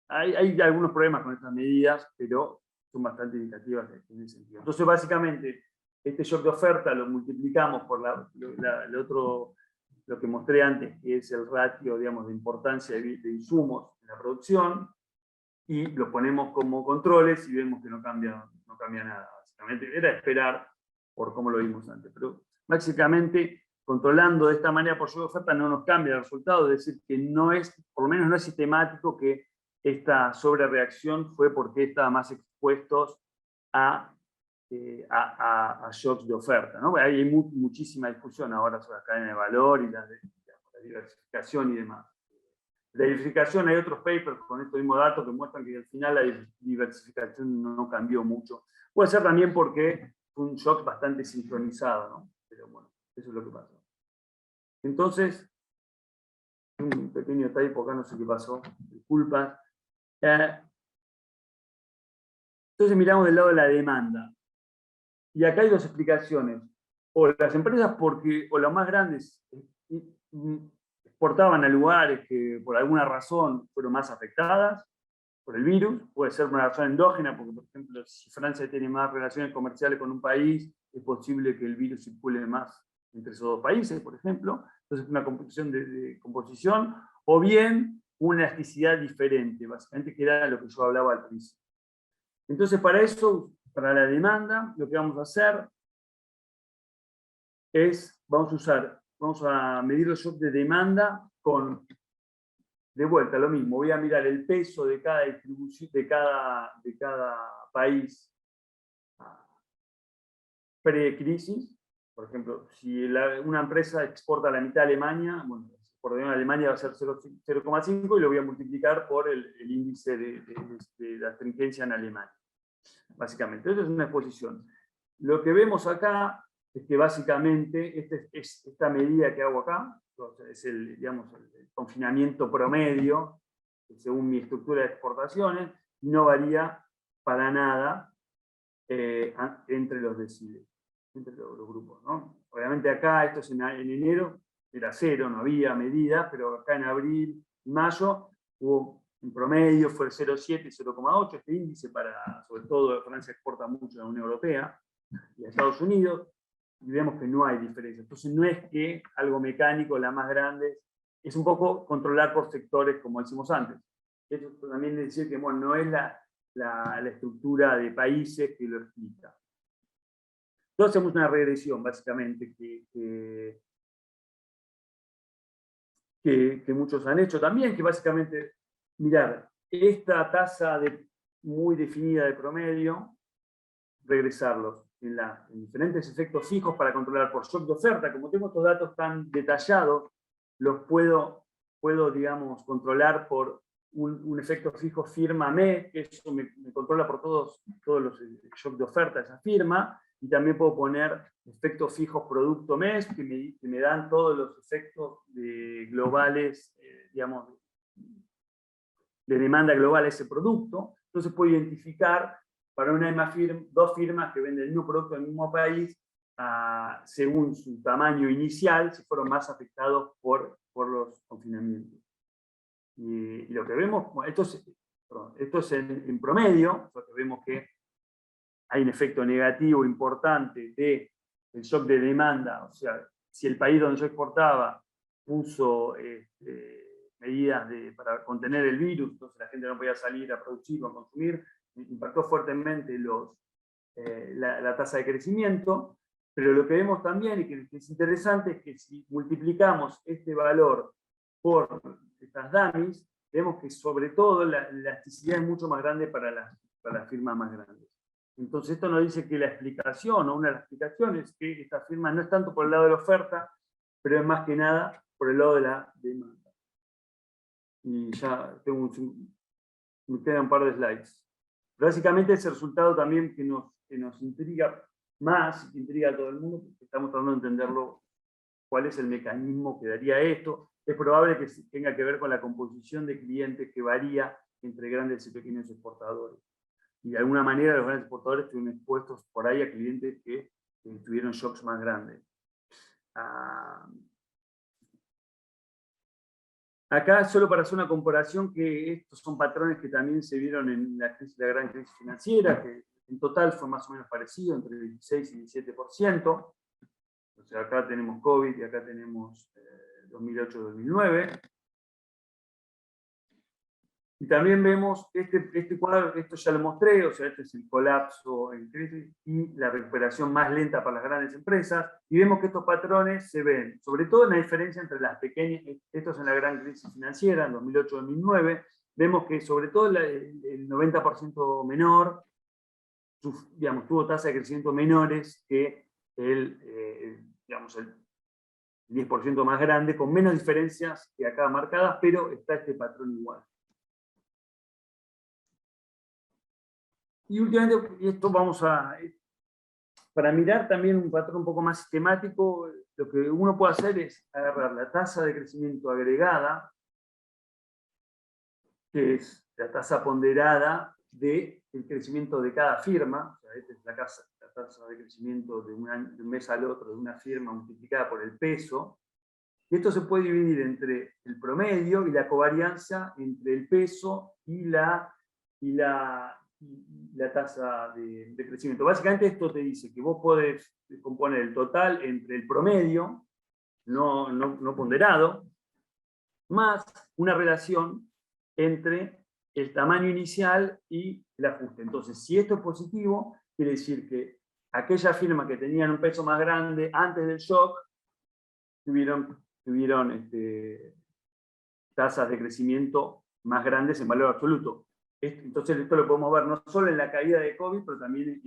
Hay algunos problemas con estas medidas, pero son bastante indicativas en ese sentido. Entonces, básicamente, este shock de oferta lo multiplicamos por lo que mostré antes, que es el ratio, digamos, de importancia de insumos en la producción, y lo ponemos como controles y vemos que no cambia nada. Básicamente era esperar por cómo lo vimos antes. Pero básicamente, controlando de esta manera por shock de oferta no nos cambia el resultado, es decir, que no es, por lo menos no es sistemático que esta sobrereacción fue porque estaban más expuestos a shocks de oferta, ¿no? Hay muchísima discusión ahora sobre la cadena de valor y la diversificación y demás. La diversificación, hay otros papers con estos mismos datos que muestran que al final la diversificación no cambió mucho, Puede ser también porque fue un shock bastante sincronizado, ¿no? Pero bueno, eso es lo que pasó. Entonces, un pequeño typo acá, no sé qué pasó, disculpas. Entonces miramos del lado de la demanda. Y acá hay dos explicaciones. O las empresas, o las más grandes, exportaban a lugares que por alguna razón fueron más afectadas por el virus. Puede ser una razón endógena, porque por ejemplo, si Francia tiene más relaciones comerciales con un país, es posible que el virus circule más entre esos dos países, por ejemplo. Entonces, una composición de composición, o bien una elasticidad diferente, básicamente, que era lo que yo hablaba al principio. Entonces, para eso, para la demanda, lo que vamos a hacer es, vamos a medir los shocks de demanda con, de vuelta, lo mismo, voy a mirar el peso de cada distribución, de cada país pre-crisis. Por ejemplo, si una empresa exporta a la mitad a Alemania, bueno, por ejemplo, Alemania va a ser 0,5 y lo voy a multiplicar por el índice de la astringencia en Alemania. Básicamente, esto es una exposición. Lo que vemos acá es que básicamente esta medida que hago acá, es digamos, el confinamiento promedio, según mi estructura de exportaciones, no varía para nada entre los deciles, entre los grupos, ¿no? Obviamente acá, esto es en enero, era 0, no había medidas, pero acá en abril y mayo hubo en promedio, fue el 0,7 y 0,8, este índice sobre todo Francia exporta mucho a la Unión Europea y a Estados Unidos, y vemos que no hay diferencia. Entonces no es que algo mecánico, la más grande, es un poco controlar por sectores, como decimos antes. Esto también es decir que, bueno, no es la estructura de países que lo explica. Entonces hacemos una regresión, básicamente, que muchos han hecho también, que básicamente, mirar, esta tasa muy definida de promedio, regresarlos en diferentes efectos fijos para controlar por shock de oferta. Como tengo estos datos tan detallados, los puedo digamos, controlar por un efecto fijo firma mes, que eso me controla por todos los shocks de oferta de esa firma, y también puedo poner efectos fijos producto mes, que me dan todos los efectos globales, digamos, de demanda global a ese producto. Entonces puedo identificar para una misma dos firmas que venden el mismo producto en el mismo país, según su tamaño inicial, si fueron más afectados por los confinamientos. Y lo que vemos, bueno, esto es en promedio, porque vemos que hay un efecto negativo importante del shock de demanda, o sea, si el país donde yo exportaba puso medidas para contener el virus, entonces la gente no podía salir a producir o a consumir, impactó fuertemente la tasa de crecimiento, pero lo que vemos también, y que es interesante, es que si multiplicamos este valor por estas dummies, vemos que sobre todo la elasticidad es mucho más grande para las firmas más grandes. Entonces esto nos dice que la explicación, o una de las explicaciones, es que esta firma no es tanto por el lado de la oferta, pero es más que nada por el lado de la demanda. Y ya me quedan un par de slides. Básicamente ese resultado también que nos intriga más, que intriga a todo el mundo, porque estamos tratando de entenderlo, cuál es el mecanismo que daría esto. Es probable que tenga que ver con la composición de clientes que varía entre grandes y pequeños exportadores. Y de alguna manera los grandes exportadores estuvieron expuestos por ahí a clientes que tuvieron shocks más grandes. Acá, solo para hacer una comparación, que estos son patrones que también se vieron en la gran crisis financiera, que en total fue más o menos parecido, entre 16 y 17%. O sea, acá tenemos COVID y acá tenemos 2008-2009. Y también vemos este cuadro, esto ya lo mostré, o sea, este es el colapso en crisis y la recuperación más lenta para las grandes empresas. Y vemos que estos patrones se ven, sobre todo en la diferencia entre las pequeñas, esto es en la gran crisis financiera, en 2008-2009, vemos que sobre todo el 90% menor, digamos, tuvo tasas de crecimiento menores que el 10% más grande, con menos diferencias que acá marcadas, pero está este patrón igual. Y últimamente, y esto para mirar también un patrón un poco más sistemático, lo que uno puede hacer es agarrar la tasa de crecimiento agregada, que es la tasa ponderada del crecimiento de cada firma, o sea, esta es la tasa de crecimiento de un mes al otro de una firma multiplicada por el peso, y esto se puede dividir entre el promedio y la covarianza entre el peso y la tasa de crecimiento. Básicamente esto te dice que vos podés componer el total entre el promedio, no ponderado, más una relación entre el tamaño inicial y el ajuste. Entonces, si esto es positivo, quiere decir que aquellas firmas que tenían un peso más grande antes del shock tuvieron tasas de crecimiento más grandes en valor absoluto. Entonces, esto lo podemos ver no solo en la caída de COVID, pero también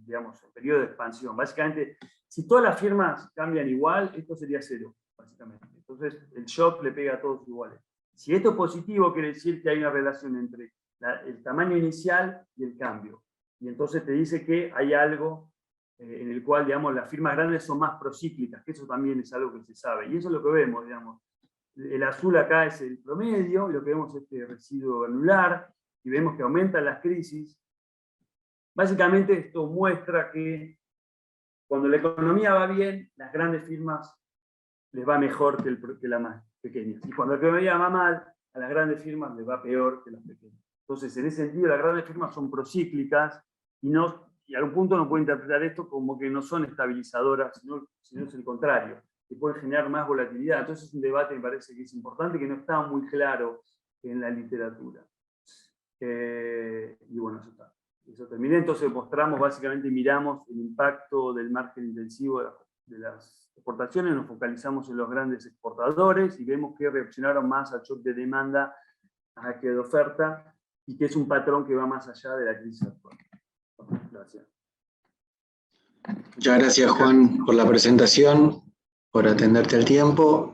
digamos, en periodo de expansión. Básicamente, si todas las firmas cambian igual, esto sería cero, básicamente. Entonces, el shock le pega a todos iguales. Si esto es positivo, quiere decir que hay una relación entre el tamaño inicial y el cambio. Y entonces te dice que hay algo en el cual, digamos, las firmas grandes son más procíclicas, que eso también es algo que se sabe. Y eso es lo que vemos, digamos. El azul acá es el promedio, y lo que vemos es este residuo granular, y vemos que aumentan las crisis. Básicamente esto muestra que cuando la economía va bien, las grandes firmas les va mejor que las más pequeñas. Y cuando la economía va mal, a las grandes firmas les va peor que las pequeñas. Entonces, en ese sentido, las grandes firmas son procíclicas y a algún punto no puede interpretar esto como que no son estabilizadoras, sino es el contrario, que pueden generar más volatilidad. Entonces es un debate, me parece que es importante, que no está muy claro en la literatura. Y bueno, eso está. Eso terminé. Entonces básicamente miramos el impacto del margen intensivo de las exportaciones, nos focalizamos en los grandes exportadores y vemos que reaccionaron más al shock de demanda a que de oferta, y que es un patrón que va más allá de la crisis actual. Gracias. Muchas gracias, Juan, por la presentación, por atenderte al tiempo.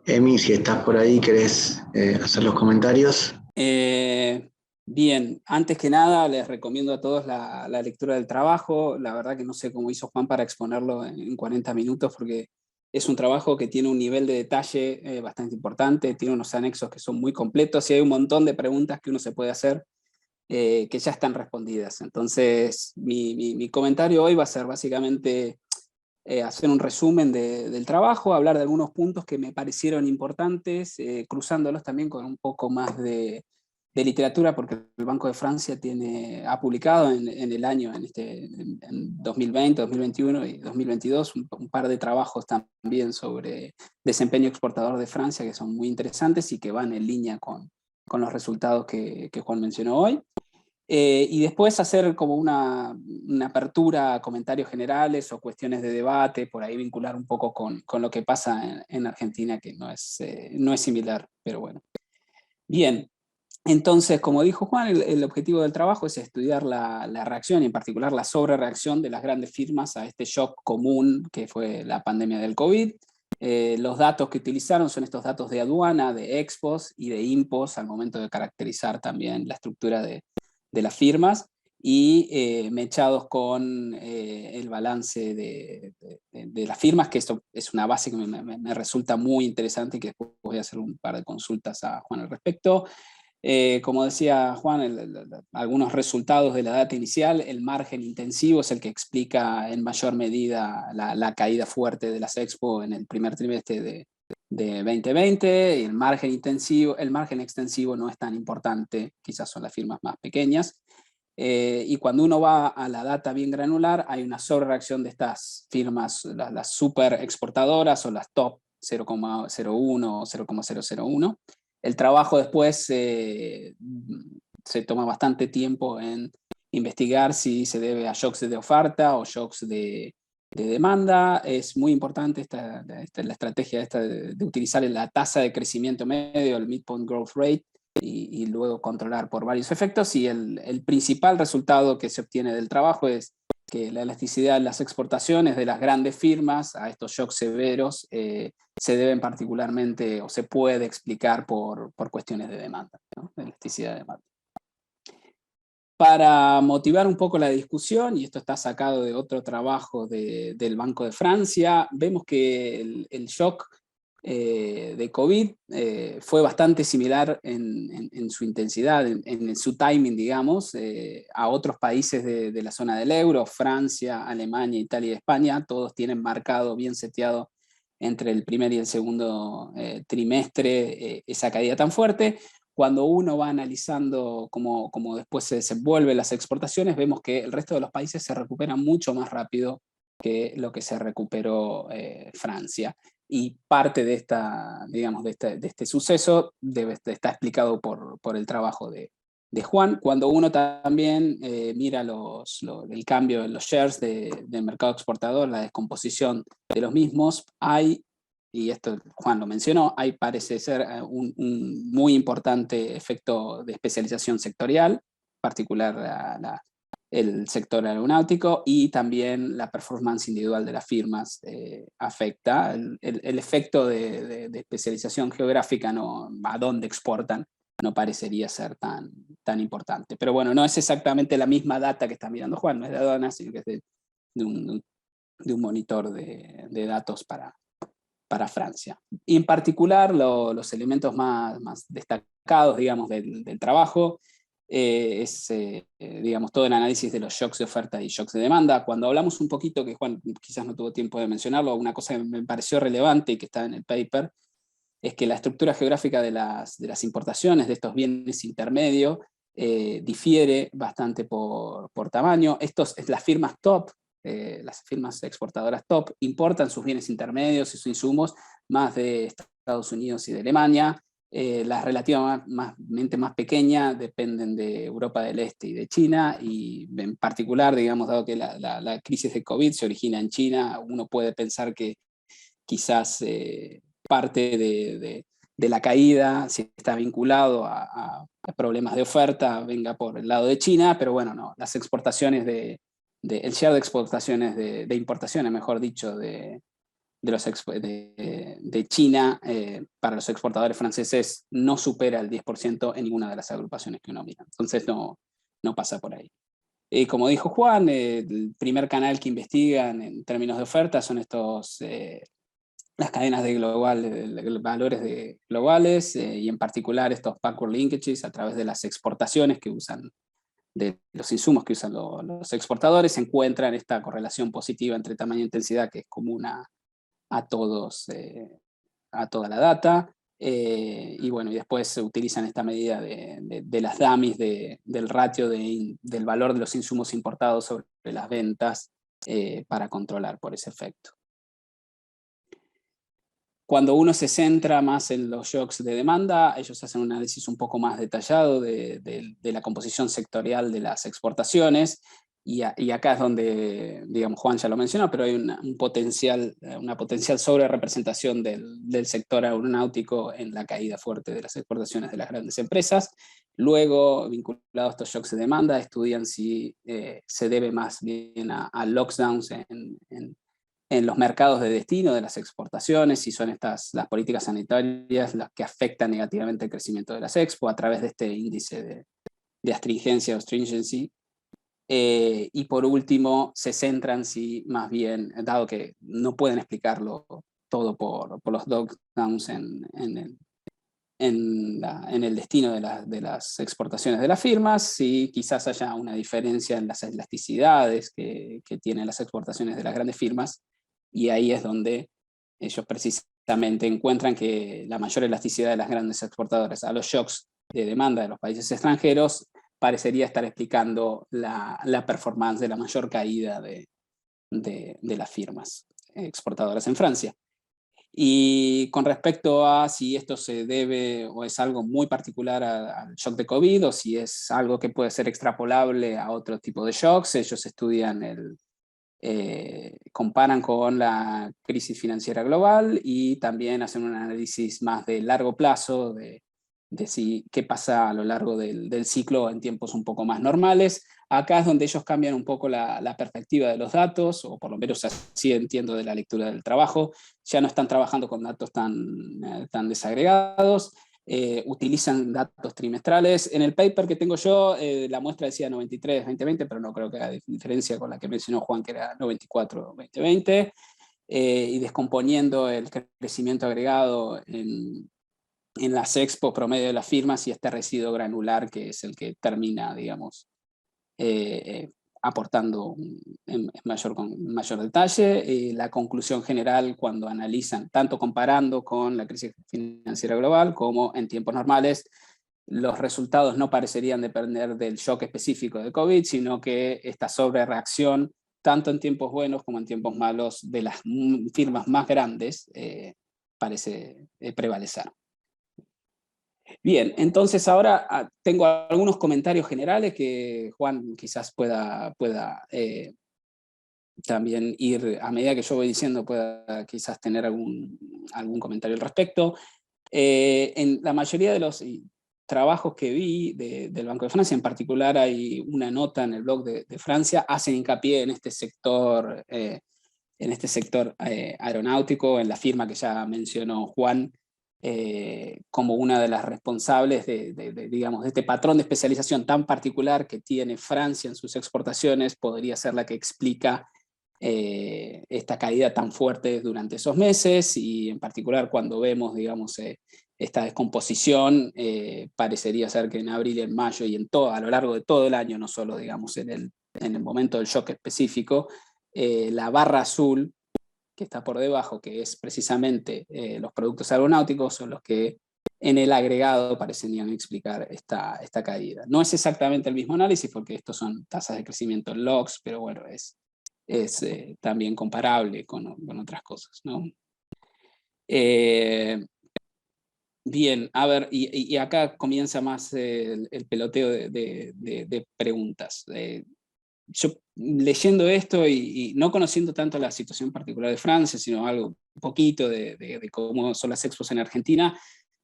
Emi, si estás por ahí, ¿querés hacer los comentarios? Bien, antes que nada les recomiendo a todos la lectura del trabajo. La verdad que no sé cómo hizo Juan para exponerlo en 40 minutos, porque es un trabajo que tiene un nivel de detalle bastante importante, tiene unos anexos que son muy completos y hay un montón de preguntas que uno se puede hacer que ya están respondidas. Entonces mi comentario hoy va a ser básicamente hacer un resumen del trabajo, hablar de algunos puntos que me parecieron importantes, cruzándolos también con un poco más de literatura, porque el Banco de Francia ha publicado en el año, en 2020, 2021 y 2022, un par de trabajos también sobre desempeño exportador de Francia, que son muy interesantes y que van en línea con los resultados que Juan mencionó hoy. Y después hacer como una apertura a comentarios generales o cuestiones de debate, por ahí vincular un poco con lo que pasa en Argentina, que no es similar, pero bueno. Bien, entonces, como dijo Juan, el objetivo del trabajo es estudiar la reacción, y en particular la sobrereacción de las grandes firmas a este shock común que fue la pandemia del COVID. Los datos que utilizaron son estos datos de aduana, de expos y de impos al momento de caracterizar también la estructura de las firmas, y mechados con el balance de las firmas, que esto es una base que me resulta muy interesante y que después voy a hacer un par de consultas a Juan al respecto. Como decía Juan, algunos resultados de la data inicial, el margen intensivo es el que explica en mayor medida la caída fuerte de las Expo en el primer trimestre de 2020, y el margen extensivo no es tan importante, quizás son las firmas más pequeñas. Y cuando uno va a la data bien granular, hay una sobrereacción de estas firmas, las super exportadoras o las top 0,01 o 0,001. El trabajo después se toma bastante tiempo en investigar si se debe a shocks de oferta o shocks de demanda. Es muy importante la estrategia de utilizar la tasa de crecimiento medio, el midpoint growth rate, y luego controlar por varios efectos. Y el principal resultado que se obtiene del trabajo es que la elasticidad de las exportaciones de las grandes firmas a estos shocks severos se deben particularmente, o se puede explicar por cuestiones de demanda, ¿no? De elasticidad de demanda. Para motivar un poco la discusión, y esto está sacado de otro trabajo del Banco de Francia, vemos que el shock de COVID fue bastante similar en su intensidad, en su timing, digamos, a otros países de la zona del euro: Francia, Alemania, Italia y España. Todos tienen marcado, bien seteado, entre el primer y el segundo trimestre esa caída tan fuerte. Cuando uno va analizando cómo después se desenvuelven las exportaciones, vemos que el resto de los países se recuperan mucho más rápido que lo que se recuperó Francia. Y parte de, digamos, de este suceso está explicado por el trabajo de Juan. Cuando uno también mira el cambio en los shares del mercado exportador, la descomposición de los mismos, y esto Juan lo mencionó, parece ser un muy importante efecto de especialización sectorial, en particular el sector aeronáutico, y también la performance individual de las firmas afecta. El efecto de especialización geográfica a dónde exportan no parecería ser tan importante. Pero bueno, no es exactamente la misma data que está mirando Juan, no es de aduanas, sino que es de un monitor de datos para Francia. Y en particular los elementos más destacados, digamos, del trabajo es, digamos, todo el análisis de los shocks de oferta y shocks de demanda. Cuando hablamos un poquito, que Juan quizás no tuvo tiempo de mencionarlo, una cosa que me pareció relevante y que está en el paper, es que la estructura geográfica de las importaciones de estos bienes intermedios difiere bastante por tamaño. Las firmas top, las firmas exportadoras top, importan sus bienes intermedios y sus insumos más de Estados Unidos y de Alemania. Las relativamente más pequeñas dependen de Europa del Este y de China, y en particular, digamos, dado que la crisis de COVID se origina en China, uno puede pensar que quizás parte de la caída, si está vinculado a problemas de oferta, venga por el lado de China, pero bueno, no, las exportaciones el share de exportaciones, de importaciones, mejor dicho, de China para los exportadores franceses no supera el 10% en ninguna de las agrupaciones que uno mira. Entonces no pasa por ahí. Como dijo Juan, el primer canal que investigan en términos de oferta son las cadenas de valores globales, y en particular estos backward linkages a través de las exportaciones que usan, de los insumos que usan los exportadores, se encuentran esta correlación positiva entre tamaño e intensidad que es común a todos, a toda la data. Y bueno, y después se utilizan esta medida de las dummies del ratio del valor de los insumos importados sobre las ventas para controlar por ese efecto. Cuando uno se centra más en los shocks de demanda, ellos hacen un análisis un poco más detallado de la composición sectorial de las exportaciones, y acá es donde, digamos, Juan ya lo mencionó, pero hay una potencial sobre representación del sector aeronáutico en la caída fuerte de las exportaciones de las grandes empresas. Luego, vinculados a estos shocks de demanda, estudian si se debe más bien a lockdowns en los mercados de destino de las exportaciones, si son las políticas sanitarias las que afectan negativamente el crecimiento de las expo a través de este índice de astringencia o stringency. Y por último, se centran si más bien, dado que no pueden explicarlo todo por los lockdowns en el destino de las exportaciones de las firmas, si quizás haya una diferencia en las elasticidades que tienen las exportaciones de las grandes firmas, y ahí es donde ellos precisamente encuentran que la mayor elasticidad de las grandes exportadoras a los shocks de demanda de los países extranjeros parecería estar explicando la performance de la mayor caída de las firmas exportadoras en Francia. Y con respecto a si esto se debe o es algo muy particular al shock de COVID, o si es algo que puede ser extrapolable a otro tipo de shocks, ellos estudian comparan con la crisis financiera global, y también hacen un análisis más de largo plazo de qué pasa a lo largo del ciclo en tiempos un poco más normales. Acá es donde ellos cambian un poco la perspectiva de los datos, o por lo menos así entiendo de la lectura del trabajo. Ya no están trabajando con datos tan desagregados, utilizan datos trimestrales. En el paper que tengo yo, la muestra decía 93-2020, pero no creo que haga diferencia con la que mencionó Juan, que era 94-2020, y descomponiendo el crecimiento agregado en las expo promedio de las firmas y este residuo granular que es el que termina, digamos, aportando en mayor detalle. La conclusión general cuando analizan, tanto comparando con la crisis financiera global como en tiempos normales, los resultados no parecerían depender del shock específico de COVID, sino que esta sobrereacción, tanto en tiempos buenos como en tiempos malos, de las firmas más grandes, parece prevalecer. Bien, entonces ahora tengo algunos comentarios generales que Juan quizás pueda también ir, a medida que yo voy diciendo, pueda quizás tener algún comentario al respecto. En la mayoría de los trabajos que vi del Banco de Francia, en particular hay una nota en el blog de Francia, hacen hincapié en este sector, aeronáutico, en la firma que ya mencionó Juan, como una de las responsables digamos, de este patrón de especialización tan particular que tiene Francia en sus exportaciones, podría ser la que explica esta caída tan fuerte durante esos meses, y en particular cuando vemos, digamos, esta descomposición, parecería ser que en abril, en mayo y a lo largo de todo el año, no solo, digamos, en el momento del shock específico, la barra azul que está por debajo, que es precisamente los productos aeronáuticos, son los que en el agregado parecerían explicar esta caída. No es exactamente el mismo análisis, porque estos son tasas de crecimiento en logs, pero bueno, es también comparable con otras cosas, ¿no? Bien, a ver, y acá comienza más el peloteo de preguntas. Yo leyendo esto y no conociendo tanto la situación particular de Francia, sino algo un poquito de cómo son las expos en Argentina,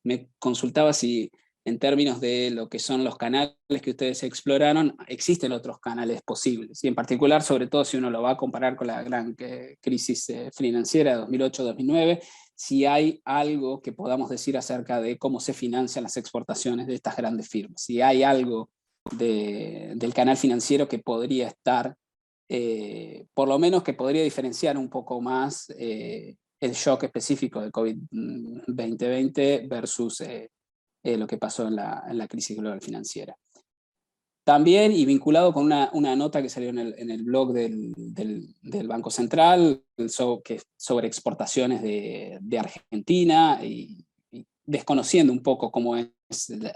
me consultaba si en términos de lo que son los canales que ustedes exploraron, existen otros canales posibles, y en particular, sobre todo si uno lo va a comparar con la gran crisis financiera de 2008-2009, si hay algo que podamos decir acerca de cómo se financian las exportaciones de estas grandes firmas, si hay algo del canal financiero que podría estar, por lo menos que podría diferenciar un poco más el shock específico de COVID-2020 versus lo que pasó en la crisis global financiera. También, y vinculado con una nota que salió en el blog del Banco Central sobre exportaciones de Argentina, y desconociendo un poco cómo es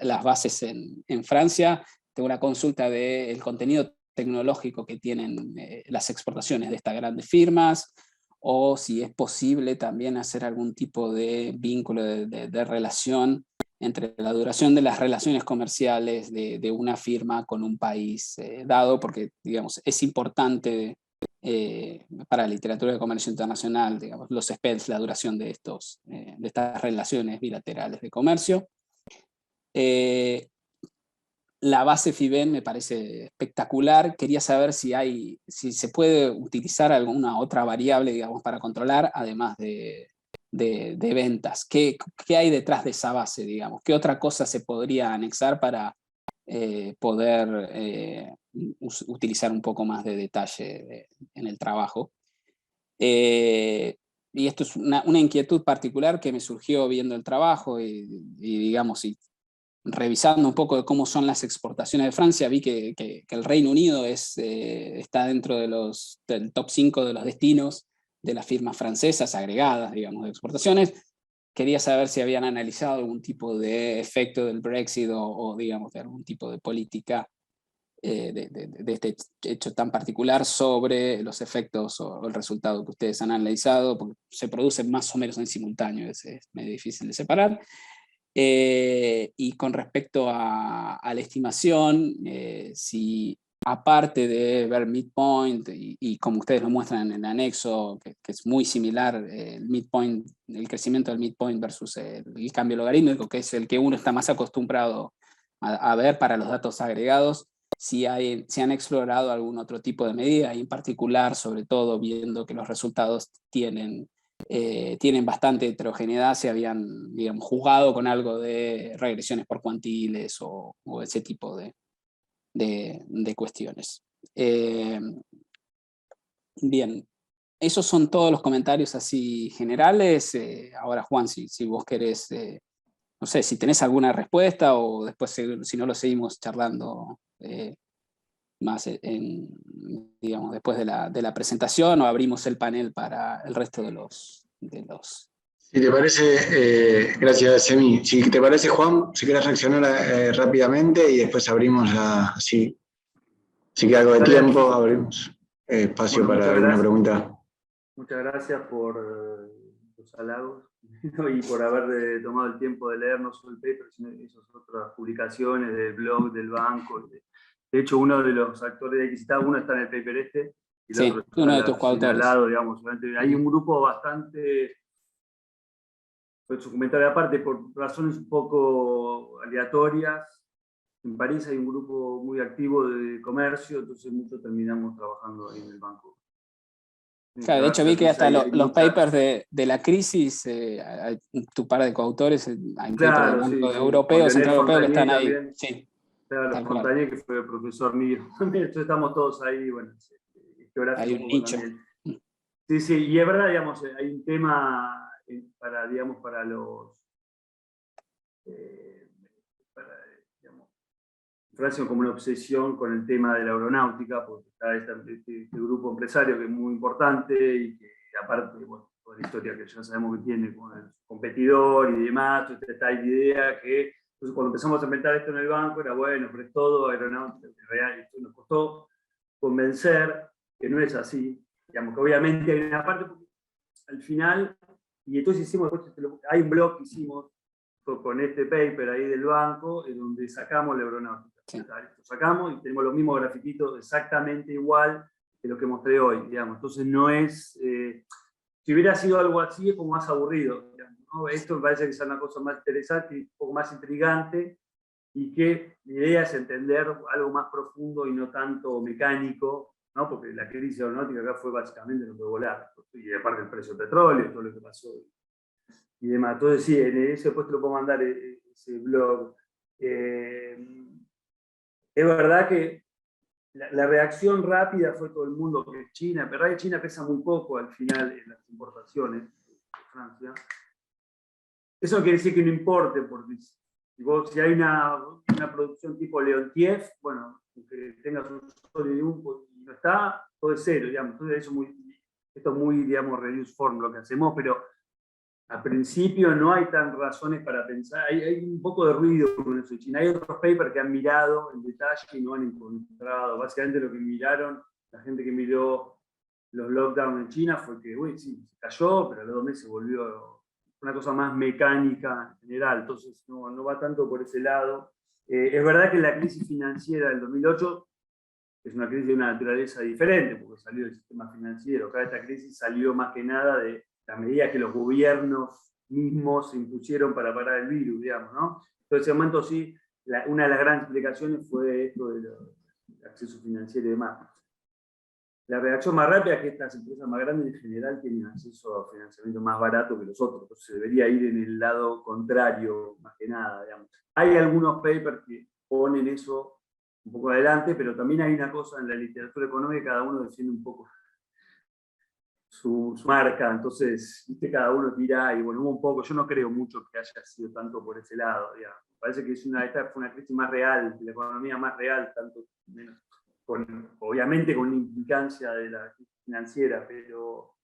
las bases en Francia, tengo una consulta del contenido tecnológico que tienen las exportaciones de estas grandes firmas, o si es posible también hacer algún tipo de vínculo de relación entre la duración de las relaciones comerciales de una firma con un país dado, porque, digamos, es importante para la literatura de comercio internacional, digamos, los SPEDs, la duración de estas relaciones bilaterales de comercio. La base FIBEN me parece espectacular. Quería saber si se puede utilizar alguna otra variable, digamos, para controlar, además de ventas. ¿Qué hay detrás de esa base, digamos? ¿Qué otra cosa se podría anexar para poder utilizar un poco más de detalle en el trabajo? Y esto es una inquietud particular que me surgió viendo el trabajo y digamos, revisando un poco de cómo son las exportaciones de Francia, vi que el Reino Unido está dentro del top 5 de los destinos de las firmas francesas agregadas, digamos, de exportaciones. Quería saber si habían analizado algún tipo de efecto del Brexit o digamos, de algún tipo de política de este hecho tan particular sobre los efectos o el resultado que ustedes han analizado, porque se producen más o menos en simultáneo, es medio difícil de separar. Y con respecto a la estimación, si aparte de ver midpoint, y como ustedes lo muestran en el anexo, que es muy similar, el crecimiento del midpoint versus el cambio logarítmico, que es el que uno está más acostumbrado a ver para los datos agregados, si han explorado algún otro tipo de medida, y en particular, sobre todo, viendo que los resultados tienen tienen bastante heterogeneidad, se habían, digamos, jugado con algo de regresiones por cuantiles o ese tipo de cuestiones. Bien, esos son todos los comentarios así generales. Ahora, Juan, si vos querés, no sé, si tenés alguna respuesta o después, si no, lo seguimos charlando más digamos, después de la presentación, o abrimos el panel para el resto de los... Si te parece, gracias, Semi. Si te parece, Juan, si querés reaccionar rápidamente y después abrimos si queda algo de tiempo, abrimos espacio para alguna pregunta. Muchas gracias por los halagos y por haber tomado el tiempo de leer no solo el paper, sino esas otras publicaciones del blog, del banco. De hecho, uno de los actores de Xita, uno está en el paper y el otro está uno de tus coautores. señalado, digamos. Hay un grupo bastante, su comentario aparte, por razones un poco aleatorias. En París hay un grupo muy activo de comercio, entonces muchos terminamos trabajando ahí en el banco. Claro, de hecho vi que hasta los papers de la crisis, hay tu par de coautores, hay un paper del Banco Europeo, Central Europeo, que están ahí. Sí. Claro, Fontanier, que fue profesor mío. Entonces estamos todos ahí, bueno, hay un nicho. También. Sí, y es verdad, digamos, hay un tema para, digamos, para los... Francia como una obsesión con el tema de la aeronáutica, porque está este grupo empresario que es muy importante y que aparte, bueno, toda la historia que ya sabemos que tiene con el competidor y demás, entonces está la idea que, entonces cuando empezamos a inventar esto en el banco era bueno, pero es todo aeronáutica, real, esto nos costó convencer que no es así, digamos que obviamente hay una parte, porque al final, y entonces hicimos, hay un blog que hicimos con este paper ahí del banco, en donde sacamos la aeronáutica. Sí. Lo sacamos y tenemos los mismos grafititos exactamente igual que lo que mostré hoy, digamos. Entonces no es... si hubiera sido algo así es como más aburrido, digamos, ¿no? Esto me parece que es una cosa más interesante y un poco más intrigante, y que la idea es entender algo más profundo y no tanto mecánico, ¿no? Porque la crisis aeronáutica acá fue básicamente no puede volar, y aparte el precio del petróleo, todo lo que pasó y demás. Entonces sí, en ese puesto lo puedo mandar ese blog. Es verdad que la reacción rápida fue todo el mundo que es China, pero China pesa muy poco al final en las importaciones de Francia. Eso no quiere decir que no importe, porque si hay una producción tipo Leontief, bueno, que tengas un solo y no está, todo es cero, digamos. Entonces esto es muy, digamos, reduced form lo que hacemos, pero al principio no hay tan razones para pensar, hay un poco de ruido con eso de China. Hay otros papers que han mirado en detalle y no han encontrado. Básicamente lo que miraron, la gente que miró los lockdowns en China fue que, uy, sí, se cayó, pero a los 2 meses volvió una cosa más mecánica en general, entonces no va tanto por ese lado. Es verdad que la crisis financiera del 2008 es una crisis de una naturaleza diferente, porque salió del sistema financiero. Cada esta crisis salió más que nada de la medida que los gobiernos mismos se impusieron para parar el virus, digamos, ¿no? Entonces, en ese momento sí, una de las grandes explicaciones fue esto del acceso financiero y demás. La reacción más rápida es que estas empresas más grandes en general tienen acceso a financiamiento más barato que los otros, entonces se debería ir en el lado contrario, más que nada, digamos. Hay algunos papers que ponen eso un poco adelante, pero también hay una cosa en la literatura económica que cada uno defiende un poco su marca, entonces, ¿viste? Cada uno tira y bueno, un poco, yo no creo mucho que haya sido tanto por ese lado, digamos. Me parece que esta fue una crisis más real, de la economía más real, tanto menos, obviamente con la implicancia de la crisis financiera, pero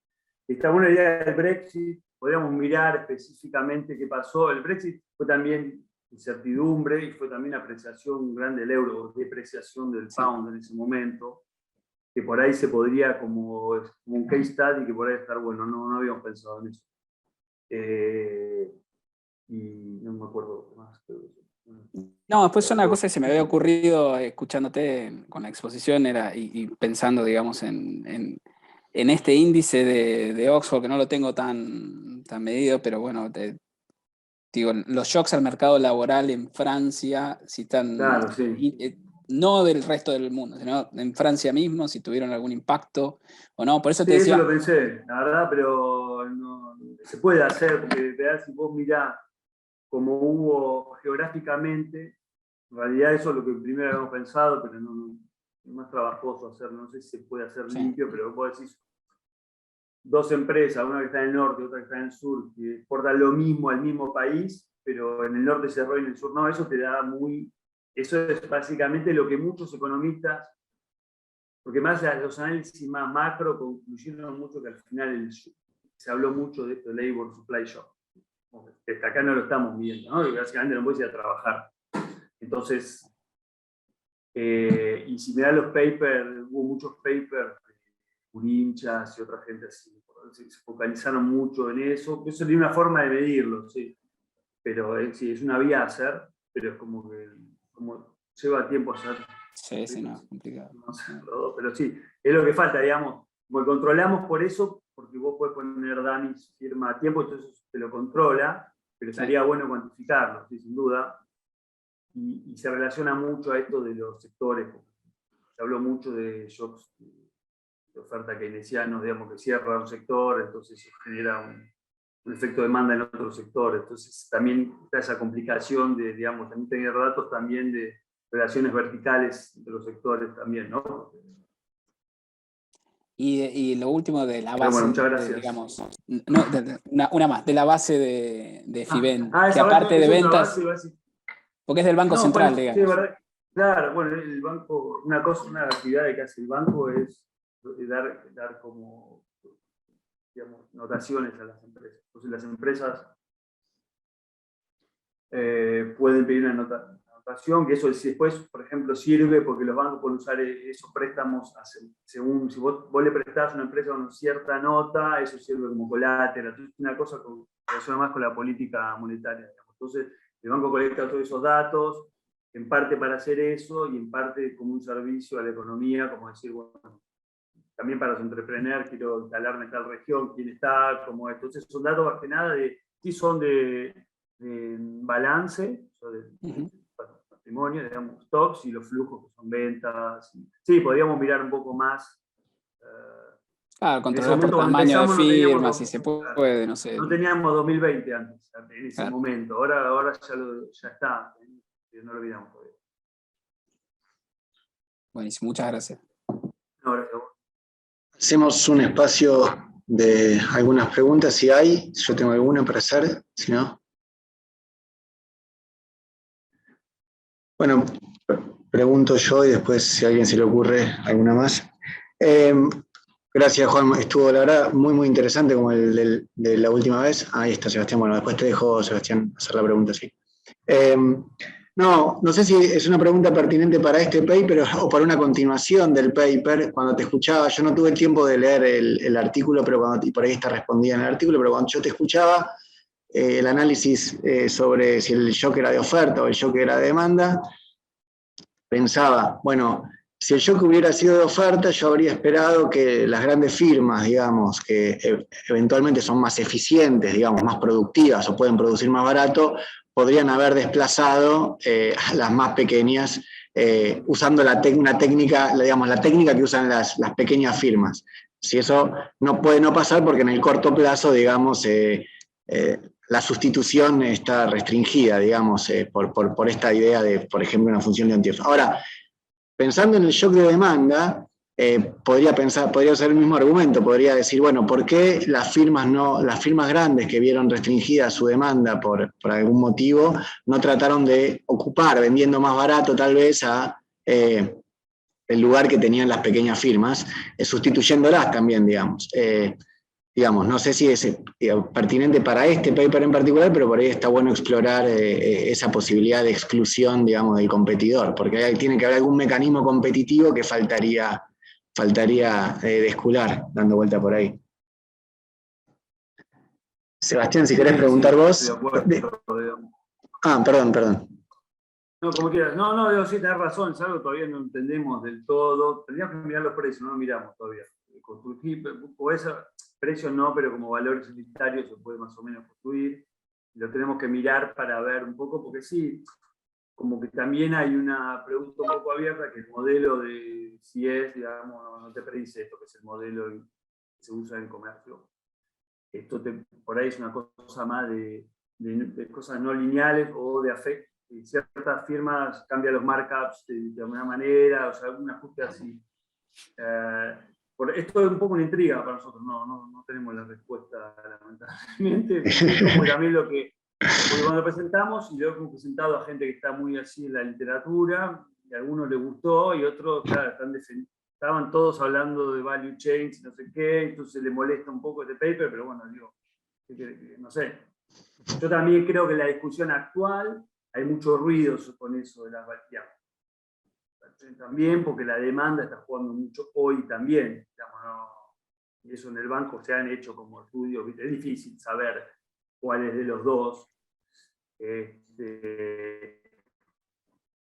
está buena idea del Brexit, podríamos mirar específicamente qué pasó. El Brexit fue también incertidumbre y fue también apreciación grande del euro, depreciación del pound en ese momento, que por ahí se podría, como un case study, que por ahí estar bueno, no habíamos pensado en eso. Y no me acuerdo más. No, después una cosa que se me había ocurrido escuchándote con la exposición era, y pensando, digamos, en este índice de Oxford, que no lo tengo tan medido, pero bueno, digo, los shocks al mercado laboral en Francia, si están... Claro, sí. no del resto del mundo, sino en Francia mismo, si tuvieron algún impacto o no. Por eso te Sí, decía... eso lo pensé, la verdad, pero no, se puede hacer, porque si vos mirás cómo hubo geográficamente, en realidad eso es lo que primero habíamos pensado, pero es más trabajoso hacerlo, no sé si se puede hacer Sí. limpio, pero vos decís dos empresas, una que está en el norte, otra que está en el sur, que exportan lo mismo al mismo país, pero en el norte cerró y en el sur no, eso te da eso es básicamente lo que muchos economistas, porque más allá de los análisis más macro, concluyeron mucho que al final se habló mucho de esto, labor supply shock. Acá no lo estamos viendo, ¿no? Y básicamente no puedes ir a trabajar. Entonces, y si mirás los papers, hubo muchos papers, Urinchas y otra gente así, se focalizaron mucho en eso. Eso sería una forma de medirlo, sí. Pero sí, es una vía a hacer, pero es como que lleva tiempo hacer. Sí, sí, no, es complicado. No sé, pero sí, es lo que falta, digamos. Como controlamos por eso, porque vos podés poner dummies firma a tiempo, entonces te lo controla, pero estaría bueno cuantificarlo, sí, sin duda. Y se relaciona mucho a esto de los sectores. Se habló mucho de shocks de oferta keynesianos, digamos, que cierra un sector, entonces eso genera un efecto de demanda en otro sector. Entonces también está esa complicación de, digamos, también tener datos también de relaciones verticales entre los sectores también, ¿no? Y lo último de la Pero base, bueno, muchas gracias. digamos, no, una más, de la base de FIBEN, que esa aparte de es otra ventas, base. porque es del Banco No, Central, sí, digamos. verdad. Claro, bueno, el banco, una actividad que hace el banco es dar como, digamos, notaciones a las empresas. Entonces las empresas pueden pedir una notación, que eso después, por ejemplo, sirve porque los bancos pueden usar esos préstamos según, si vos le prestás a una empresa una cierta nota, eso sirve como colateral. Entonces es una cosa que relaciona más con la política monetaria, digamos. Entonces el banco colecta todos esos datos, en parte para hacer eso y en parte como un servicio a la economía, como decir, bueno, también para los entrepreneurs quiero instalarme en tal región, quién está, cómo es. Entonces son datos más que nada sí son de balance, de patrimonio, digamos, stocks y los flujos que son ventas. Sí, podríamos mirar un poco más. Claro, En ese controlar por momento cuando tamaño de empezamos no teníamos, firmas, si se puede, no sé. no teníamos 2020 antes, en ese Claro. momento. Ahora ya está, no lo olvidamos todavía. Buenísimo, muchas gracias. No, gracias a vos. Hacemos un espacio de algunas preguntas, si hay. Yo tengo alguna para hacer, si no. Bueno, pregunto yo y después si a alguien se le ocurre alguna más. Gracias, Juan. Estuvo, la verdad, muy, muy interesante como el de la última vez. Ahí está, Sebastián. Bueno, después te dejo, Sebastián, hacer la pregunta, sí. No sé si es una pregunta pertinente para este paper o para una continuación del paper. Cuando te escuchaba, yo no tuve el tiempo de leer el artículo, y por ahí está respondida en el artículo, pero cuando yo te escuchaba, el análisis sobre si el shock era de oferta o el shock era de demanda, pensaba, bueno, si el shock hubiera sido de oferta, yo habría esperado que las grandes firmas, digamos, que eventualmente son más eficientes, digamos, más productivas o pueden producir más barato, podrían haber desplazado a las más pequeñas usando una técnica, digamos, la técnica que usan las pequeñas firmas. Si eso no puede no pasar porque en el corto plazo, digamos, la sustitución está restringida, digamos, por esta idea de, por ejemplo, una función de Liontiev. Ahora, pensando en el shock de demanda, podría ser el mismo argumento, podría decir, bueno, ¿por qué las firmas grandes que vieron restringida su demanda por algún motivo, no trataron de ocupar, vendiendo más barato tal vez el lugar que tenían las pequeñas firmas, sustituyéndolas también, digamos. Digamos, no sé si es pertinente para este paper en particular, pero por ahí está bueno explorar esa posibilidad de exclusión, digamos, del competidor, porque tiene que haber algún mecanismo competitivo que faltaría descular, dando vuelta por ahí. Sebastián, si querés preguntar vos. Estoy de acuerdo, Perdón. No, como quieras. No, sí, tenés razón, es algo que todavía no entendemos del todo. Tendríamos que mirar los precios, no lo miramos todavía. Construir, precios no, pero como valores unitarios se puede más o menos construir. Lo tenemos que mirar para ver un poco, porque sí, como que también hay una pregunta un poco abierta, que el modelo de si es, digamos, no te predice esto, que es el modelo que se usa en comercio. Esto por ahí es una cosa más de cosas no lineales o de afecto. Ciertas firmas cambian los markups de alguna manera, o sea, algún ajuste así. Esto es un poco una intriga para nosotros, no tenemos la respuesta, lamentablemente. Es como también lo que, porque cuando presentamos, y lo hemos presentado a gente que está muy así en la literatura, y a algunos les gustó, y otros, claro, estaban todos hablando de value chains, no sé qué, entonces les molesta un poco este paper, pero bueno, digo, no sé. Yo también creo que en la discusión actual hay mucho ruido con eso de las variables. También porque la demanda está jugando mucho hoy también. Digamos, ¿no? Y eso en el banco se han hecho como estudios, ¿viste? Es difícil saber cuál es de los dos.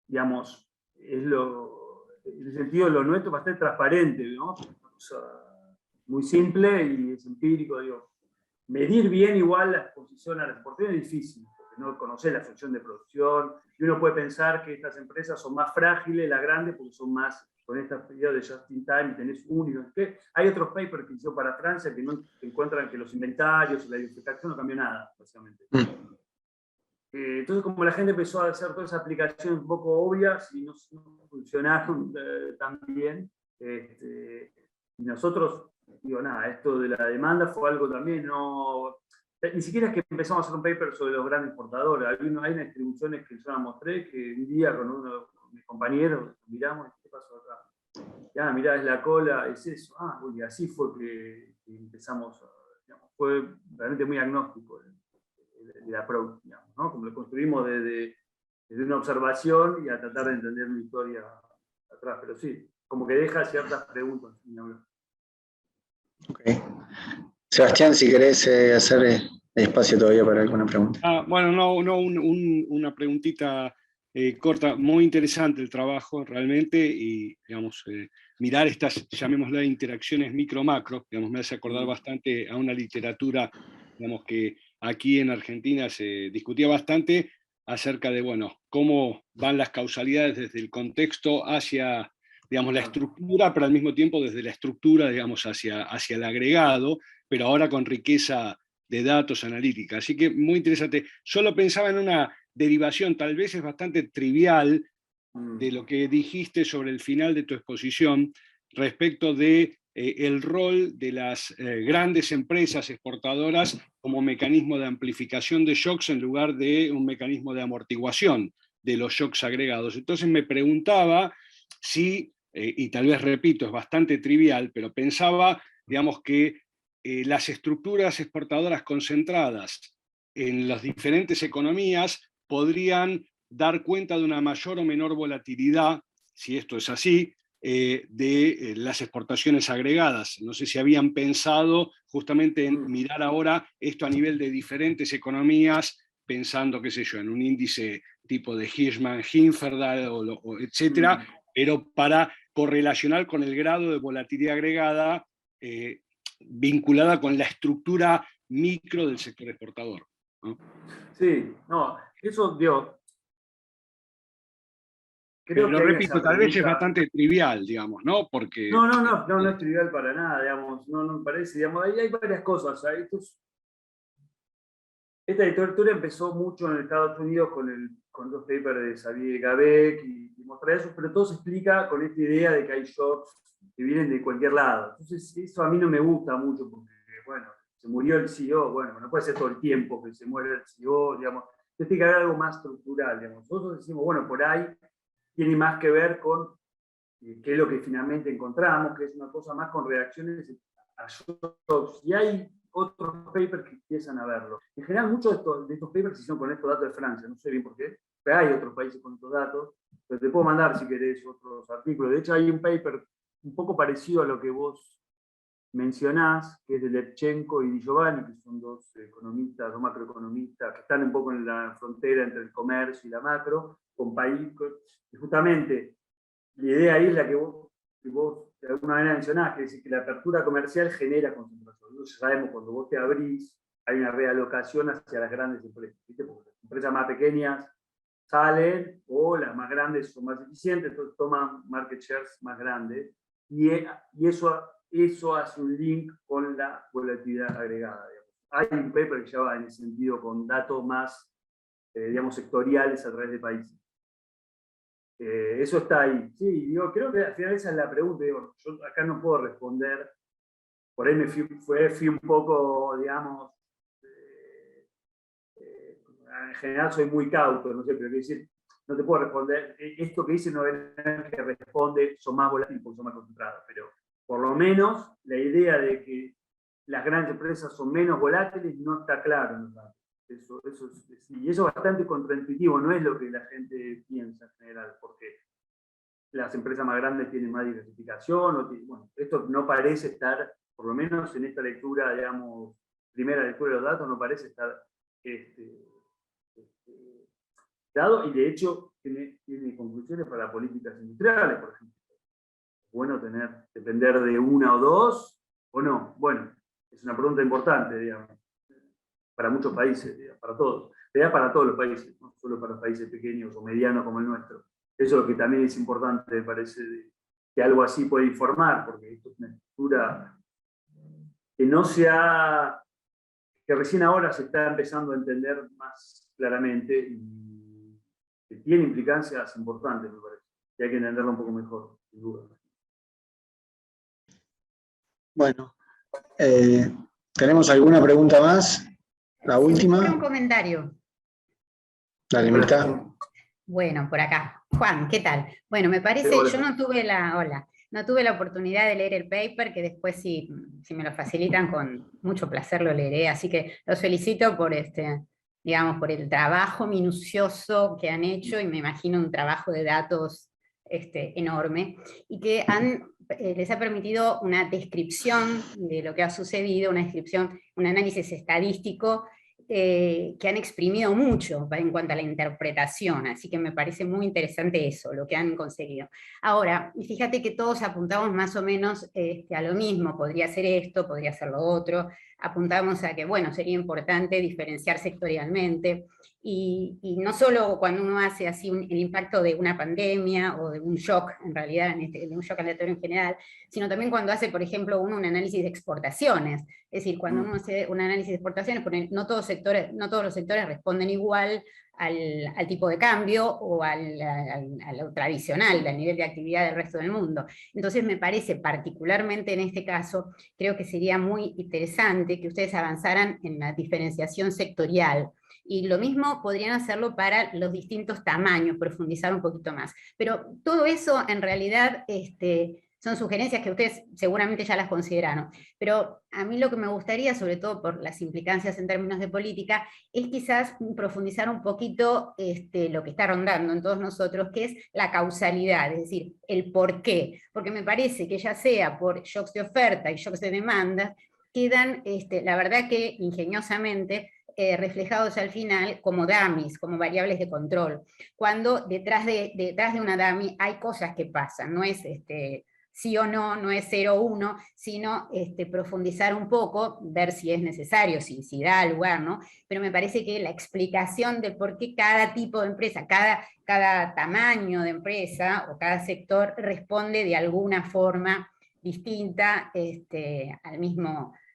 Digamos, en el sentido de lo nuestro es bastante transparente, ¿no? O sea, muy simple y es empírico, digo. Medir bien igual la exposición a la exportación es difícil, porque no conocer la función de producción, y uno puede pensar que estas empresas son más frágiles, las grandes, porque son más, con esta idea de just in time, y tenés únicos. Hay otros papers que hicieron para Francia que no encuentran que los inventarios y la identificación no cambió nada, básicamente. Entonces, como la gente empezó a hacer todas esas aplicaciones un poco obvias y no funcionaron tan bien, y nosotros, digo, nada, esto de la demanda fue algo también, ni siquiera es que empezamos a hacer un paper sobre los grandes exportadores. Hay unas distribuciones que yo la mostré, que un día con uno de mis compañeros miramos, ¿qué pasó acá? Ya, mirá, es la cola, es eso. Y así fue que empezamos, digamos, fue realmente muy agnóstico el approach, digamos, ¿no? Como lo construimos desde una observación y a tratar de entender una historia atrás, pero sí, como que deja ciertas preguntas. Okay. Sebastián, si querés hacer espacio todavía para alguna pregunta. Bueno, una preguntita corta. Muy interesante el trabajo realmente, y digamos, mirar estas, llamémoslas, interacciones micro-macro, digamos, me hace acordar bastante a una literatura, digamos, que aquí en Argentina se discutía bastante acerca de, bueno, cómo van las causalidades desde el contexto hacia, digamos, la estructura, pero al mismo tiempo desde la estructura, digamos, hacia el agregado, pero ahora con riqueza de datos analítica. Así que muy interesante. Solo pensaba en una derivación, tal vez es bastante trivial, de lo que dijiste sobre el final de tu exposición respecto de el rol de las grandes empresas exportadoras como mecanismo de amplificación de shocks en lugar de un mecanismo de amortiguación de los shocks agregados. Entonces me preguntaba si, y tal vez repito, es bastante trivial, pero pensaba, digamos, que las estructuras exportadoras concentradas en las diferentes economías podrían dar cuenta de una mayor o menor volatilidad, si esto es así, de las exportaciones agregadas. No sé si habían pensado justamente en mirar ahora esto a nivel de diferentes economías, pensando, qué sé yo, en un índice tipo de Hirschman-Hinferdal, etcétera, pero para correlacionar con el grado de volatilidad agregada vinculada con la estructura micro del sector exportador, ¿no? Sí, eso, digo, pero repito, tal vez es bastante trivial, digamos, ¿no? Porque... No es trivial para nada, digamos, no me parece, digamos, ahí hay varias cosas, o sea, esta literatura empezó mucho en Estados Unidos con los papers de Xavier Gabec y mostrar eso, pero todo se explica con esta idea de que hay shocks que vienen de cualquier lado. Entonces, eso a mí no me gusta mucho, porque, bueno, se murió el CEO, bueno, no puede ser todo el tiempo que se muere el CEO, digamos, tiene que haber algo más estructural, digamos. Nosotros decimos, bueno, por ahí tiene más que ver con qué es lo que finalmente encontramos, que es una cosa más con reacciones a shocks. Y hay otros papers que empiezan a verlo. En general, muchos de estos papers se hicieron con estos datos de Francia, no sé bien por qué, pero hay otros países con estos datos, pero te puedo mandar, si querés, otros artículos. De hecho, hay un paper un poco parecido a lo que vos mencionás, que es de Levchenko y Di Giovanni, que son dos economistas, dos macroeconomistas, que están un poco en la frontera entre el comercio y la macro, con países, y justamente la idea ahí es la que vos de alguna manera mencionás, que es que la apertura comercial genera concentración. Entonces sabemos cuando vos te abrís, hay una realocación hacia las grandes empresas, ¿viste? Porque las empresas más pequeñas salen, o las más grandes son más eficientes, entonces toman market shares más grandes, y eso hace un link con la volatilidad agregada. Digamos. Hay un paper que ya va en ese sentido con datos más, digamos, sectoriales a través de países. Eso está ahí. Sí, digo, creo que al final esa es la pregunta. Digo, yo acá no puedo responder. Por ahí fui un poco, digamos, en general soy muy cauto, no sé, pero quiero decir, no te puedo responder. Esto que dice no es que responde, son más volátiles porque son más concentrados, pero por lo menos la idea de que las grandes empresas son menos volátiles no está claro, ¿no? Eso y eso es bastante contraintuitivo, no es lo que la gente piensa en general, porque las empresas más grandes tienen más diversificación, bueno, esto no parece estar, por lo menos en esta lectura, digamos, primera lectura de los datos, no parece estar dado, y de hecho tiene conclusiones para políticas industriales, por ejemplo. Bueno, depender de una o dos, o no. Bueno, es una pregunta importante, digamos, para muchos países, digamos, para todos. Para todos los países, no solo para países pequeños o medianos como el nuestro. Eso es lo que también es importante, me parece, que algo así puede informar, porque esto es una estructura que que recién ahora se está empezando a entender más claramente y que tiene implicancias importantes, me parece. Y hay que entenderlo un poco mejor, sin duda. Bueno, ¿tenemos alguna pregunta más? La última. Un comentario. Dale, Mirta. Bueno, por acá. Juan, ¿qué tal? Bueno, me parece, Sí, hola. yo no tuve la oportunidad de leer el paper, que después si me lo facilitan con mucho placer lo leeré, así que los felicito por digamos, por el trabajo minucioso que han hecho, y me imagino un trabajo de datos enorme, y que les ha permitido una descripción de lo que ha sucedido, una descripción, un análisis estadístico que han exprimido mucho en cuanto a la interpretación, así que me parece muy interesante eso, lo que han conseguido. Ahora, fíjate que todos apuntamos más o menos a lo mismo, podría ser esto, podría ser lo otro, apuntamos a que, bueno, sería importante diferenciar sectorialmente, y no solo cuando uno hace así el impacto de una pandemia o de un shock, en realidad, de un shock aleatorio en general, sino también cuando hace, por ejemplo, uno un análisis de exportaciones. Es decir, cuando uno hace un análisis de exportaciones, porque no todos los sectores responden igual al tipo de cambio o a lo tradicional, al nivel de actividad del resto del mundo. Entonces me parece, particularmente en este caso, creo que sería muy interesante que ustedes avanzaran en la diferenciación sectorial. Y lo mismo podrían hacerlo para los distintos tamaños, profundizar un poquito más. Pero todo eso en realidad son sugerencias que ustedes seguramente ya las consideraron. Pero a mí lo que me gustaría, sobre todo por las implicancias en términos de política, es quizás profundizar un poquito lo que está rondando en todos nosotros, que es la causalidad, es decir, el por qué. Porque me parece que ya sea por shocks de oferta y shocks de demanda, quedan, la verdad que ingeniosamente, reflejados al final como dummies, como variables de control, cuando detrás de una dummy hay cosas que pasan, no es sí o no, no es 0 o 1, sino profundizar un poco, ver si es necesario, si da lugar, ¿no? Pero me parece que la explicación de por qué cada tipo de empresa, cada tamaño de empresa o cada sector responde de alguna forma distinta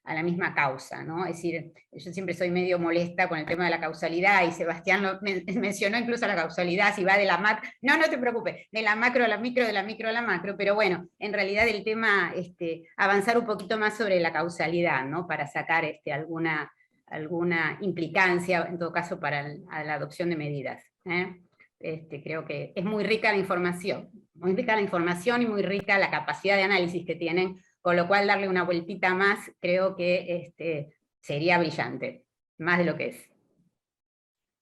a la misma causa, ¿no? Es decir, yo siempre soy medio molesta con el tema de la causalidad, y Sebastián mencionó incluso la causalidad, si va de la macro, no te preocupes, de la macro a la micro, de la micro a la macro, pero bueno, en realidad el tema, avanzar un poquito más sobre la causalidad, ¿no? Para sacar alguna implicancia, en todo caso, para la adopción de medidas, ¿eh? Creo que es muy rica la información y muy rica la capacidad de análisis que tienen, con lo cual darle una vueltita más creo que sería brillante, más de lo que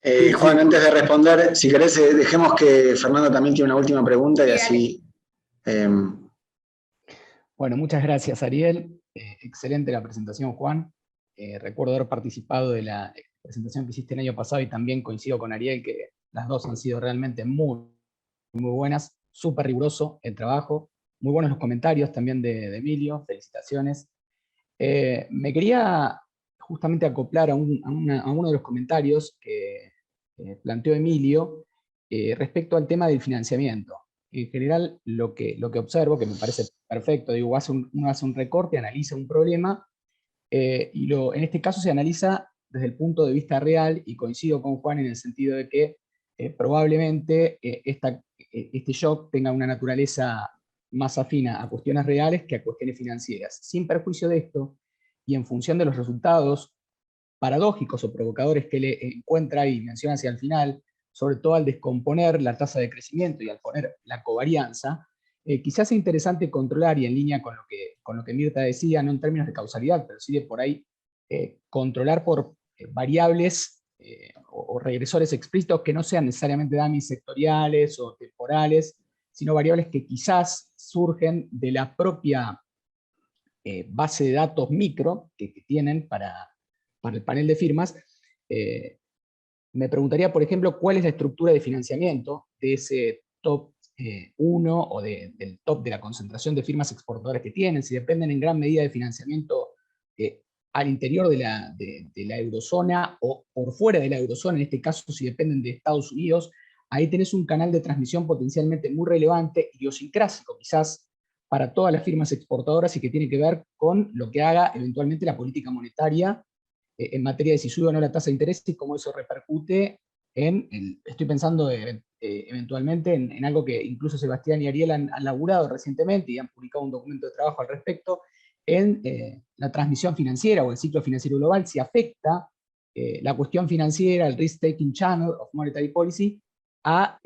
es. Juan, antes de responder, si querés, dejemos que Fernando también tiene una última pregunta y así... Bueno, muchas gracias, Ariel. Excelente la presentación, Juan. Recuerdo haber participado de la presentación que hiciste el año pasado y también coincido con Ariel que las dos han sido realmente muy, muy buenas. Súper riguroso el trabajo. Muy buenos los comentarios también de Emilio. Felicitaciones. Me quería justamente acoplar a uno de los comentarios que planteó Emilio, respecto al tema del financiamiento. En general, lo que observo, que me parece perfecto, digo, uno hace un recorte, analiza un problema, en este caso se analiza desde el punto de vista real, y coincido con Juan en el sentido de que probablemente este shock tenga una naturaleza más afina a cuestiones reales que a cuestiones financieras. Sin perjuicio de esto, y en función de los resultados paradójicos o provocadores que le encuentra y menciona hacia el final, sobre todo al descomponer la tasa de crecimiento y al poner la covarianza, quizás sea interesante controlar, y en línea con lo que Mirta decía, no en términos de causalidad, pero sí de por ahí controlar por variables o regresores explícitos que no sean necesariamente dummies sectoriales o temporales, sino variables que quizás surgen de la propia base de datos micro que tienen para el panel de firmas. Me preguntaría, por ejemplo, cuál es la estructura de financiamiento de ese top 1 o del top de la concentración de firmas exportadoras que tienen, si dependen en gran medida de financiamiento al interior de la eurozona o por fuera de la eurozona, en este caso si dependen de Estados Unidos. Ahí tenés un canal de transmisión potencialmente muy relevante, idiosincrásico quizás para todas las firmas exportadoras, y que tiene que ver con lo que haga eventualmente la política monetaria en materia de si sube o no la tasa de interés y cómo eso repercute estoy pensando eventualmente en algo que incluso Sebastián y Ariel han laburado recientemente y han publicado un documento de trabajo al respecto, en la transmisión financiera o el ciclo financiero global, si afecta la cuestión financiera, el risk-taking channel of monetary policy, a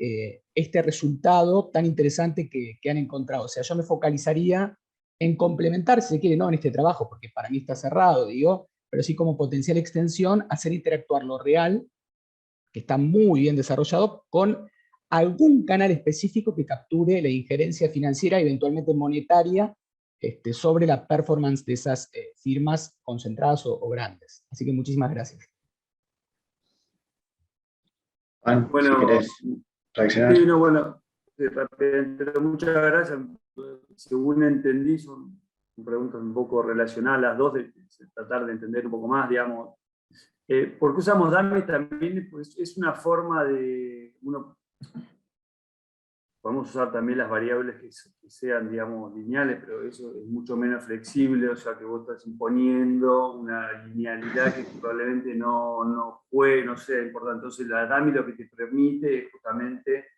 este resultado tan interesante que han encontrado. O sea, yo me focalizaría en complementar, si se quiere, no en este trabajo, porque para mí está cerrado, digo, pero sí como potencial extensión, hacer interactuar lo real, que está muy bien desarrollado, con algún canal específico que capture la injerencia financiera, eventualmente monetaria, sobre la performance de esas firmas concentradas o grandes. Así que muchísimas gracias. Juan, Bueno, si querés reaccionar. sí, no, bueno, rápidamente, muchas gracias. Según entendí, son preguntas un poco relacionadas las dos, de tratar de entender un poco más, digamos. ¿Por qué usamos dummies? También pues, es una forma de... Podemos usar también las variables que sean, digamos, lineales, pero eso es mucho menos flexible, o sea que vos estás imponiendo una linealidad que probablemente no sea importante. Entonces la dummy lo que te permite es justamente,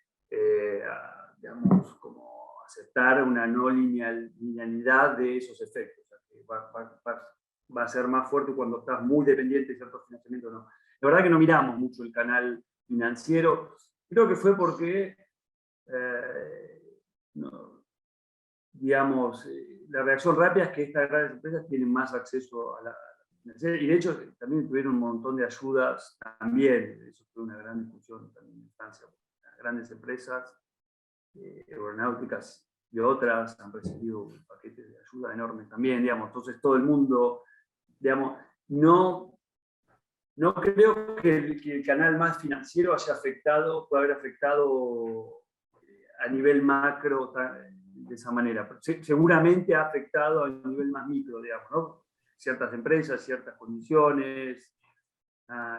digamos, como aceptar una no linealidad de esos efectos. O sea, que va a ser más fuerte cuando estás muy dependiente de ciertos financiamientos o no. La verdad que no miramos mucho el canal financiero. Creo que fue porque digamos, la reacción rápida es que estas grandes empresas tienen más acceso a la financiera, y de hecho también tuvieron un montón de ayudas también. Eso fue una gran discusión también en Francia. Las grandes empresas aeronáuticas y otras han recibido paquetes de ayuda enormes también, digamos. Entonces todo el mundo, digamos, no creo que el canal más financiero pueda haber afectado a nivel macro de esa manera. Pero seguramente ha afectado a nivel más micro, digamos, ¿no? Ciertas empresas, ciertas condiciones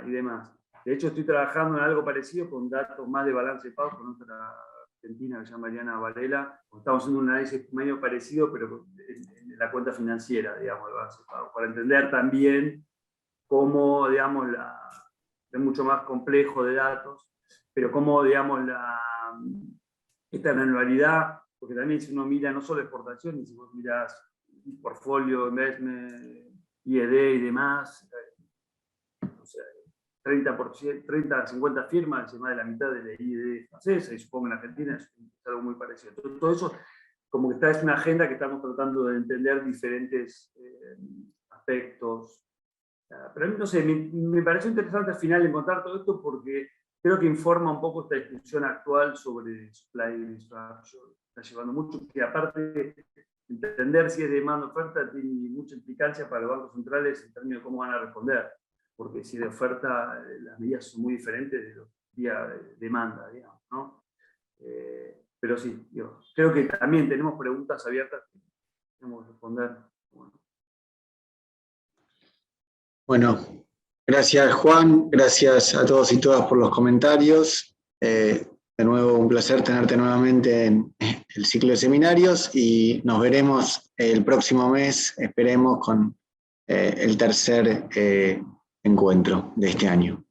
y demás. De hecho, estoy trabajando en algo parecido con datos más de balance de pago con otra argentina que se llama Mariana Varela. Estamos haciendo un análisis medio parecido, pero en la cuenta financiera, digamos, de balance de pago, para entender también cómo, digamos, es mucho más complejo de datos, pero cómo, digamos, esta anualidad, porque también si uno mira no solo exportaciones, si vos mirás portfolio, investment, IED y demás, o sea, 30, 50 firmas, más de la mitad de la IED francesa, y supongo en Argentina es algo muy parecido. Entonces, todo eso, como que es una agenda que estamos tratando de entender diferentes aspectos. Pero a mí, no sé, me pareció interesante al final encontrar todo esto porque creo que informa un poco esta discusión actual sobre supply structure. Está llevando mucho, que aparte de entender si es demanda o oferta, tiene mucha implicancia para los bancos centrales en términos de cómo van a responder. Porque si de oferta las medidas son muy diferentes de los días de demanda, digamos, ¿no? Pero sí, creo que también tenemos preguntas abiertas que tenemos que responder. Bueno, gracias Juan, gracias a todos y todas por los comentarios. de nuevo un placer tenerte nuevamente en el ciclo de seminarios y nos veremos el próximo mes, esperemos, con el tercer encuentro de este año.